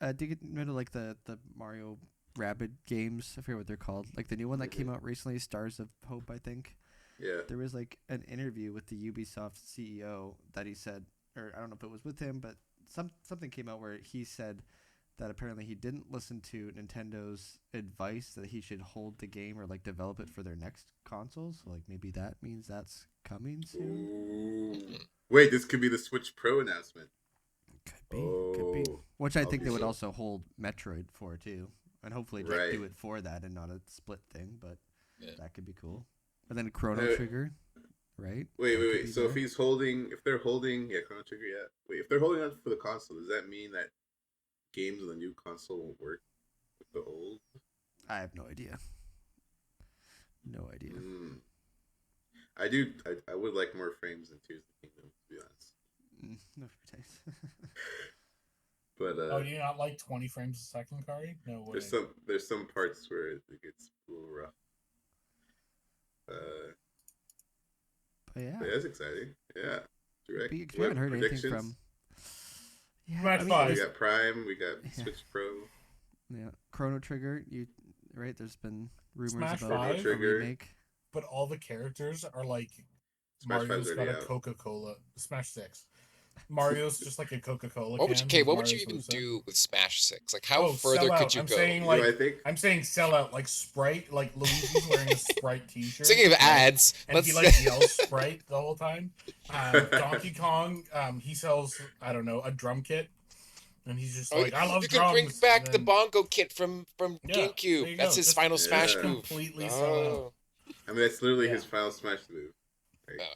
Speaker 3: did you get rid of like the Mario Rabbids games? I forget what they're called. Like the new one that came out recently, Stars of Hope, I think.
Speaker 4: Yeah.
Speaker 3: There was like an interview with the Ubisoft CEO that he said, or I don't know if it was with him, but something came out where he said that apparently he didn't listen to Nintendo's advice that he should hold the game or like develop it for their next console. So like maybe that means that's coming soon.
Speaker 4: Ooh. Wait, this could be the Switch Pro announcement.
Speaker 3: Could be. Which I think they would
Speaker 4: so.
Speaker 3: also hold Metroid for too, and hopefully like,
Speaker 4: Right.
Speaker 3: do it for that and not a split thing. But
Speaker 1: Yeah.
Speaker 3: that could be cool. And then Chrono Trigger, right?
Speaker 4: Wait. So if they're holding, Chrono Trigger, yeah. Wait, if they're holding on for the console, does that mean that games on the new console won't work with the old?
Speaker 3: I have no idea. No idea.
Speaker 4: I would like more frames in Tears of the Kingdom, to be honest.
Speaker 3: No for taste.
Speaker 4: But
Speaker 2: Oh, do you not like 20 frames a second, Kari? No way.
Speaker 4: there's some parts where it gets a little rough.
Speaker 3: But yeah,
Speaker 4: But that's exciting. Yeah. Direct.
Speaker 3: we haven't heard anything from. Yeah,
Speaker 2: Smash
Speaker 3: I mean,
Speaker 2: Five.
Speaker 4: We got Prime. We got Switch Pro.
Speaker 3: Yeah, Chrono Trigger. Right? There's been rumors
Speaker 2: Smash
Speaker 3: about
Speaker 2: 5?
Speaker 3: a
Speaker 4: Trigger.
Speaker 3: remake.
Speaker 2: But all the characters are like
Speaker 4: Smash
Speaker 2: Mario's
Speaker 4: 5's
Speaker 2: got
Speaker 4: already
Speaker 2: a
Speaker 4: out.
Speaker 2: Coca-Cola. Smash 6. Mario's just like a Coca-Cola
Speaker 1: What would you,
Speaker 2: can.
Speaker 1: okay,
Speaker 2: With
Speaker 1: what would you
Speaker 2: Mario's
Speaker 1: even
Speaker 2: moveset.
Speaker 1: do with Smash 6? Like, how
Speaker 2: Oh,
Speaker 1: further
Speaker 2: sell
Speaker 1: could
Speaker 2: out.
Speaker 1: you
Speaker 2: I'm
Speaker 1: go?
Speaker 2: saying
Speaker 4: You know,
Speaker 2: like
Speaker 4: I think
Speaker 2: I'm saying sell out like Sprite, like Luigi's wearing a Sprite t-shirt.
Speaker 1: Speaking of
Speaker 2: right?
Speaker 1: ads,
Speaker 2: And he
Speaker 1: let's
Speaker 2: like yells Sprite the whole time. Donkey Kong, he sells, I don't know, a drum kit, and he's just
Speaker 1: oh,
Speaker 2: like, I
Speaker 1: you
Speaker 2: love
Speaker 1: can bring
Speaker 2: drums. And
Speaker 1: back the
Speaker 2: then
Speaker 1: bongo kit from
Speaker 2: yeah,
Speaker 1: GameCube.
Speaker 2: there you
Speaker 1: That's
Speaker 2: go.
Speaker 1: his
Speaker 2: Just
Speaker 1: final Smash
Speaker 4: Yeah.
Speaker 1: move.
Speaker 2: completely sell out.
Speaker 1: Oh,
Speaker 4: I mean, that's literally
Speaker 2: Yeah.
Speaker 4: his final Smash move. Right?
Speaker 1: oh.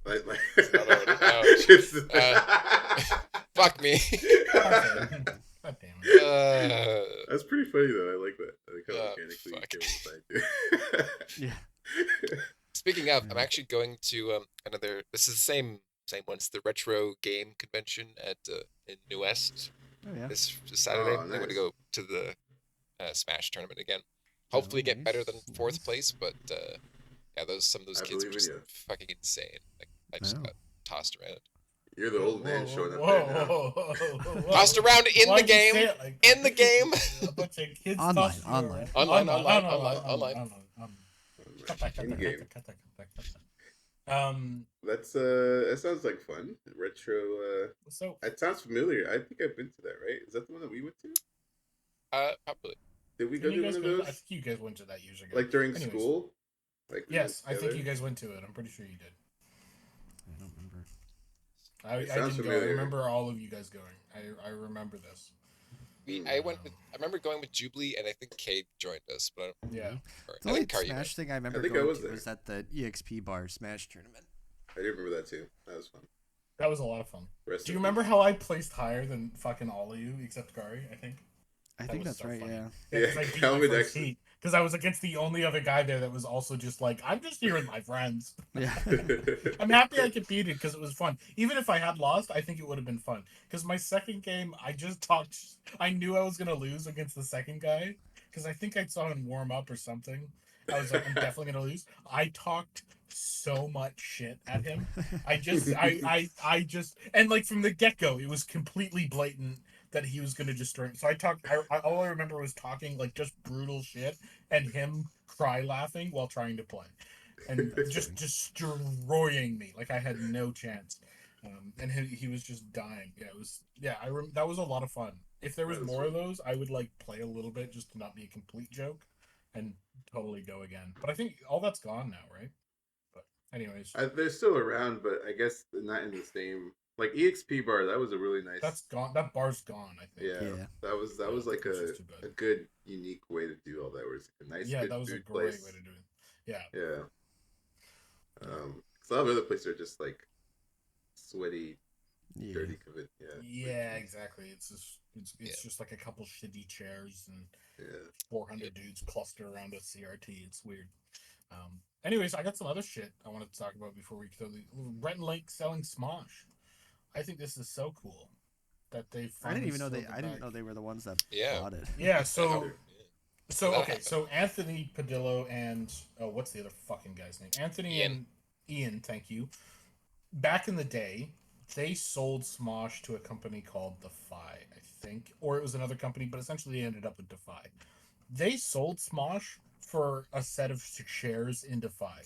Speaker 4: Like,
Speaker 1: not already. Oh,
Speaker 4: It's-
Speaker 1: Fuck me.
Speaker 2: Okay. God damn it.
Speaker 4: That's pretty funny though. I like that. I like how
Speaker 1: Oh,
Speaker 4: mechanically you
Speaker 1: fuck.
Speaker 4: came inside too.
Speaker 3: Yeah.
Speaker 1: Speaking of, I'm
Speaker 3: Yeah.
Speaker 1: actually going to another. This is the same one. It's the retro game convention at in New West
Speaker 3: Oh yeah.
Speaker 1: this Saturday.
Speaker 4: Oh,
Speaker 1: I'm going to
Speaker 4: nice.
Speaker 1: go to the Smash tournament again. Hopefully, get better than
Speaker 3: Nice,
Speaker 1: fourth
Speaker 3: nice.
Speaker 1: place. But yeah, some of those
Speaker 4: I
Speaker 1: kids are
Speaker 4: believe in
Speaker 1: just
Speaker 4: you.
Speaker 1: fucking insane. Like I just
Speaker 3: Wow.
Speaker 1: got tossed around.
Speaker 4: You're the old man showing up
Speaker 2: whoa,
Speaker 4: there now.
Speaker 2: whoa.
Speaker 1: Tossed around in
Speaker 2: Why'd
Speaker 1: the
Speaker 2: you
Speaker 1: game.
Speaker 2: say it like
Speaker 1: In the game.
Speaker 2: A bunch of kids
Speaker 3: Online,
Speaker 2: tossed you
Speaker 3: online.
Speaker 2: around.
Speaker 1: Online.
Speaker 2: Cut that, cut
Speaker 4: In
Speaker 2: that,
Speaker 4: game.
Speaker 2: cut that.
Speaker 4: That sounds like fun. Retro.
Speaker 2: So
Speaker 4: It sounds familiar. I think I've been to that. Right? Is that the one that we went to?
Speaker 1: Probably.
Speaker 4: Did we go
Speaker 2: didn't you
Speaker 4: to
Speaker 2: guys
Speaker 4: one of
Speaker 2: go?
Speaker 4: those?
Speaker 2: I think you guys went to that years ago.
Speaker 4: Like during
Speaker 2: Anyways.
Speaker 4: school? Like we
Speaker 2: Yes,
Speaker 4: went
Speaker 2: I think
Speaker 4: together?
Speaker 2: you guys went to it. I'm pretty sure you did.
Speaker 3: I don't remember.
Speaker 4: It
Speaker 2: I
Speaker 4: sounds
Speaker 2: didn't go. I
Speaker 4: familiar.
Speaker 2: remember all of you guys going. I remember this.
Speaker 1: I went with. I remember going with Jubilee, and I think Cade joined us, but I don't
Speaker 2: Yeah.
Speaker 1: remember.
Speaker 3: The
Speaker 1: I
Speaker 3: only
Speaker 1: think Car, you
Speaker 3: Smash thing I remember
Speaker 4: think I
Speaker 3: going
Speaker 4: was
Speaker 3: to
Speaker 4: there.
Speaker 3: was at the EXP bar Smash tournament.
Speaker 4: I do remember that too. That was fun.
Speaker 2: That was a lot of fun.
Speaker 4: Rest
Speaker 2: Do you
Speaker 4: in
Speaker 2: remember
Speaker 4: peace.
Speaker 2: how I placed higher than fucking all of you except Gary? I think.
Speaker 3: I
Speaker 2: That
Speaker 3: think
Speaker 2: was
Speaker 3: that's
Speaker 2: so
Speaker 3: right.
Speaker 2: funny.
Speaker 3: Yeah.
Speaker 2: Yeah, because I beat my
Speaker 4: Calvin
Speaker 2: first
Speaker 4: actually-
Speaker 2: heat. Because I was against the only other guy there that was also just like, I'm just here with my friends.
Speaker 3: Yeah.
Speaker 2: I'm happy I competed because it was fun. Even if I had lost, I think it would have been fun. Because my second game, I just talked. I knew I was gonna lose against the second guy because I think I saw him warm up or something. I was like, I'm definitely gonna lose. I talked so much shit at him. I just, and like from the get go, it was completely blatant that he was gonna destroy him. So I talked. All I remember was talking like just brutal shit and him cry laughing while trying to play, and just destroying me. Like I had no chance. And he was just dying. Yeah, it was. Yeah, that was a lot of fun. If there was
Speaker 4: That was
Speaker 2: more
Speaker 4: fun.
Speaker 2: of those, I would like play a little bit just to not be a complete joke, and totally go again. But I think all that's gone now, right? But anyways,
Speaker 4: They're still around, but I guess they're not in the same. Like EXP bar, that was a really nice.
Speaker 2: that's gone. That bar's gone. I think.
Speaker 4: Yeah,
Speaker 3: Yeah.
Speaker 4: that was like
Speaker 2: which is too bad.
Speaker 4: a good unique way to do all that. Where it's like a nice,
Speaker 2: Yeah,
Speaker 4: good
Speaker 2: that was a
Speaker 4: food
Speaker 2: great
Speaker 4: place.
Speaker 2: way to do it. Yeah.
Speaker 4: Yeah. So a lot of other places are just like sweaty,
Speaker 3: Yeah.
Speaker 4: dirty commit. Yeah.
Speaker 2: Yeah, exactly. It's
Speaker 1: Yeah.
Speaker 2: just like a couple shitty chairs and
Speaker 4: Yeah.
Speaker 2: 400 dudes cluster around a CRT. It's weird. Anyways, I got some other shit I wanted to talk about before we totally. Rhett and Link selling Smosh. I think this is so cool that they.
Speaker 3: I didn't even know
Speaker 2: finally
Speaker 3: they.
Speaker 2: sealed
Speaker 3: I
Speaker 2: it
Speaker 3: didn't
Speaker 2: back.
Speaker 3: know they were the ones that
Speaker 1: Yeah.
Speaker 3: bought it.
Speaker 2: Yeah. So
Speaker 1: That
Speaker 2: okay.
Speaker 1: happened.
Speaker 2: So Anthony Padillo and what's the other fucking guy's name? Anthony
Speaker 1: Ian.
Speaker 2: and Ian. Thank you. Back in the day, they sold Smosh to a company called Defy, I think, or it was another company, but essentially they ended up with Defy. They sold Smosh for a set of shares in Defy.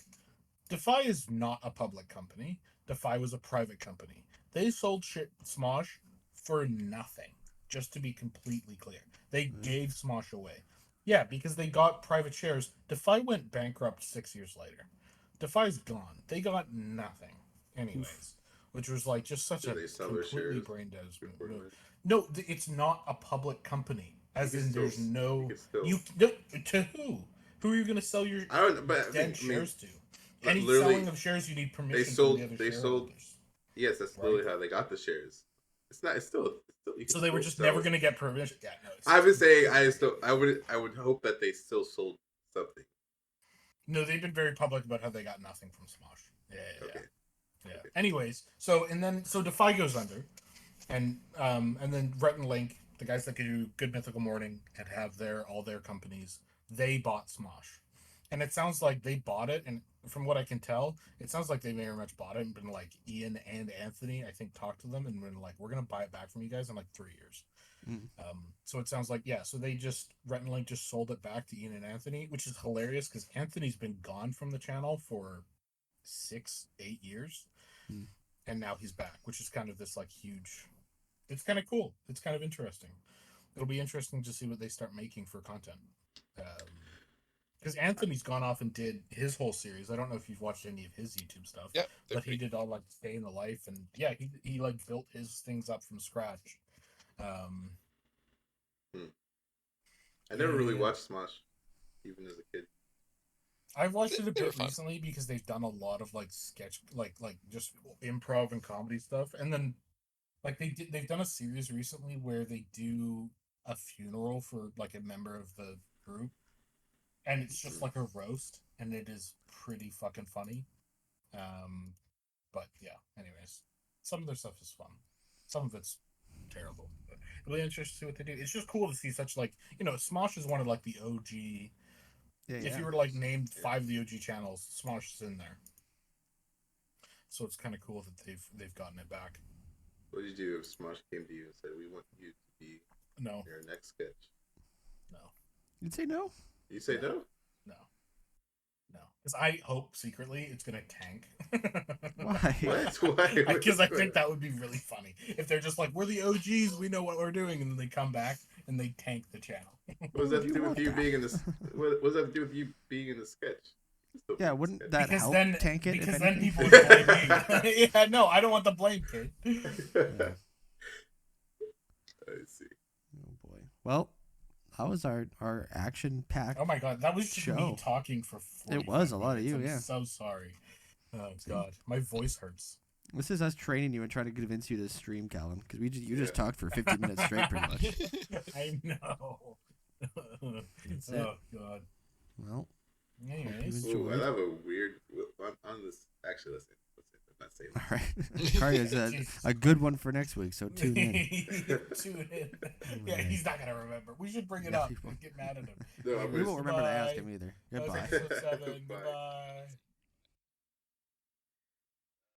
Speaker 2: Defy is not a public company. Defy was a private company. They sold Smosh for nothing, just to be completely clear. They gave Smosh away. Yeah, because they got private shares. Defy went bankrupt 6 years later. Defy's gone. They got nothing. Anyways, which was like just such
Speaker 4: Did
Speaker 2: a
Speaker 4: they sell their
Speaker 2: completely
Speaker 4: shares
Speaker 2: brain dead
Speaker 4: before
Speaker 2: move.
Speaker 4: that?
Speaker 2: No, it's not a public company. As
Speaker 4: You can
Speaker 2: in,
Speaker 4: still-
Speaker 2: there's no
Speaker 4: you can still-
Speaker 2: you no, to who? Who are you going to sell your
Speaker 4: I don't. But I
Speaker 2: dead
Speaker 4: mean,
Speaker 2: shares to?
Speaker 4: but
Speaker 2: Any
Speaker 4: literally,
Speaker 2: selling of shares, you need permission
Speaker 4: sold-
Speaker 2: from the other
Speaker 4: they sold-
Speaker 2: shareholders.
Speaker 4: yes, that's
Speaker 2: Right.
Speaker 4: literally how they got the shares. It's not. It's still. You can
Speaker 2: So they were
Speaker 4: still
Speaker 2: just
Speaker 4: sell.
Speaker 2: never going to get permission. Yeah, no.
Speaker 4: I've been saying I would hope that they still sold something.
Speaker 2: No, they've been very public about how they got nothing from Smosh. Yeah.
Speaker 4: Okay.
Speaker 2: Yeah. Anyways, so Defy goes under, and then Rhett and Link, the guys that could do Good Mythical Morning and have all their companies, they bought Smosh, and it sounds like they bought it, and from what I can tell, it sounds like they very much bought it and been like Ian and Anthony, I think, talked to them and been like, we're gonna buy it back from you guys in like 3 years.
Speaker 3: Mm.
Speaker 2: So it sounds like so they Rhett and Link just sold it back to Ian and Anthony, which is hilarious because Anthony's been gone from the channel for 6-8 years.
Speaker 3: Hmm.
Speaker 2: and now he's back, which is kind of this like huge. It's kind of cool. It's kind of interesting. It'll be interesting to see what they start making for content. Because Anthony's gone off and did his whole series. I don't know if you've watched any of his YouTube stuff,
Speaker 1: Yeah, they're
Speaker 2: but he did all like Stay in the Life, and yeah, he like built his things up from scratch.
Speaker 4: I never really
Speaker 2: Yeah.
Speaker 4: watched Smosh, even as a kid.
Speaker 2: I've watched it a
Speaker 1: they were
Speaker 2: bit
Speaker 1: fun.
Speaker 2: recently because they've done a lot of like sketch, like just improv and comedy stuff, and then like they've done a series recently where they do a funeral for like a member of the group, and it's just like a roast, and it is pretty fucking funny. Um, but yeah, anyways, some of their stuff is fun, some of it's terrible. But really interesting to see what they do. It's just cool to see such like Smosh is one of like the OG.
Speaker 3: Yeah,
Speaker 2: If
Speaker 3: yeah.
Speaker 2: you were to like name 5 of the OG channels, Smosh is in there. So it's kind of cool that they've gotten it back.
Speaker 4: What did you do if Smosh came to you and said, "We want you to be
Speaker 2: No,
Speaker 4: your next sketch"?
Speaker 2: no,
Speaker 3: You'd say no?
Speaker 4: You say no?
Speaker 2: no, no. Because I hope secretly it's gonna tank.
Speaker 3: Why?
Speaker 4: What? Why?
Speaker 2: Because I think that would be really funny if they're just like, we're the OGs, we know what we're doing, and then they come back and they tank the channel.
Speaker 4: What does that
Speaker 3: Would
Speaker 4: to
Speaker 3: you
Speaker 4: do with
Speaker 3: want
Speaker 4: you
Speaker 3: that?
Speaker 4: being in this? What does that to do with you being in the sketch? Still
Speaker 3: Yeah,
Speaker 4: being in the
Speaker 3: wouldn't
Speaker 4: sketch.
Speaker 3: that
Speaker 2: Because
Speaker 3: help
Speaker 2: then
Speaker 3: tank it?
Speaker 2: because
Speaker 3: if
Speaker 2: then
Speaker 3: anything?
Speaker 2: people would blame me. Yeah, no, I don't want the blame, kid.
Speaker 3: Yeah.
Speaker 4: I see.
Speaker 3: Oh boy. Well, that was our action packed.
Speaker 2: Oh my god, that was just me
Speaker 3: Show.
Speaker 2: talking for 45
Speaker 3: It was a lot of
Speaker 2: minutes.
Speaker 3: you,
Speaker 2: I'm
Speaker 3: yeah.
Speaker 2: so sorry. Oh god, my voice hurts.
Speaker 3: This is us training you and trying to convince you to stream, Callum, because you just
Speaker 4: Yeah.
Speaker 3: talked for 50 minutes straight, pretty much.
Speaker 2: I know.
Speaker 3: That's it.
Speaker 2: Oh god.
Speaker 3: Well,
Speaker 2: Anyways,
Speaker 3: you
Speaker 4: Ooh, I
Speaker 3: enjoyed.
Speaker 4: have a weird. On this, actually, let's say. I'm not saying.
Speaker 3: All right. Kari has
Speaker 2: Jesus.
Speaker 3: a good one for next week, so tune in.
Speaker 2: Tune in. Yeah,
Speaker 3: Right.
Speaker 2: he's not gonna remember. We should bring it
Speaker 3: No,
Speaker 2: up
Speaker 3: he won't.
Speaker 2: and get mad at him.
Speaker 4: No, I'm
Speaker 3: We
Speaker 4: gonna
Speaker 3: won't remember to ask
Speaker 2: Goodbye.
Speaker 3: him either.
Speaker 2: That was
Speaker 3: Goodbye.
Speaker 2: episode 7.
Speaker 4: Goodbye.
Speaker 2: Goodbye.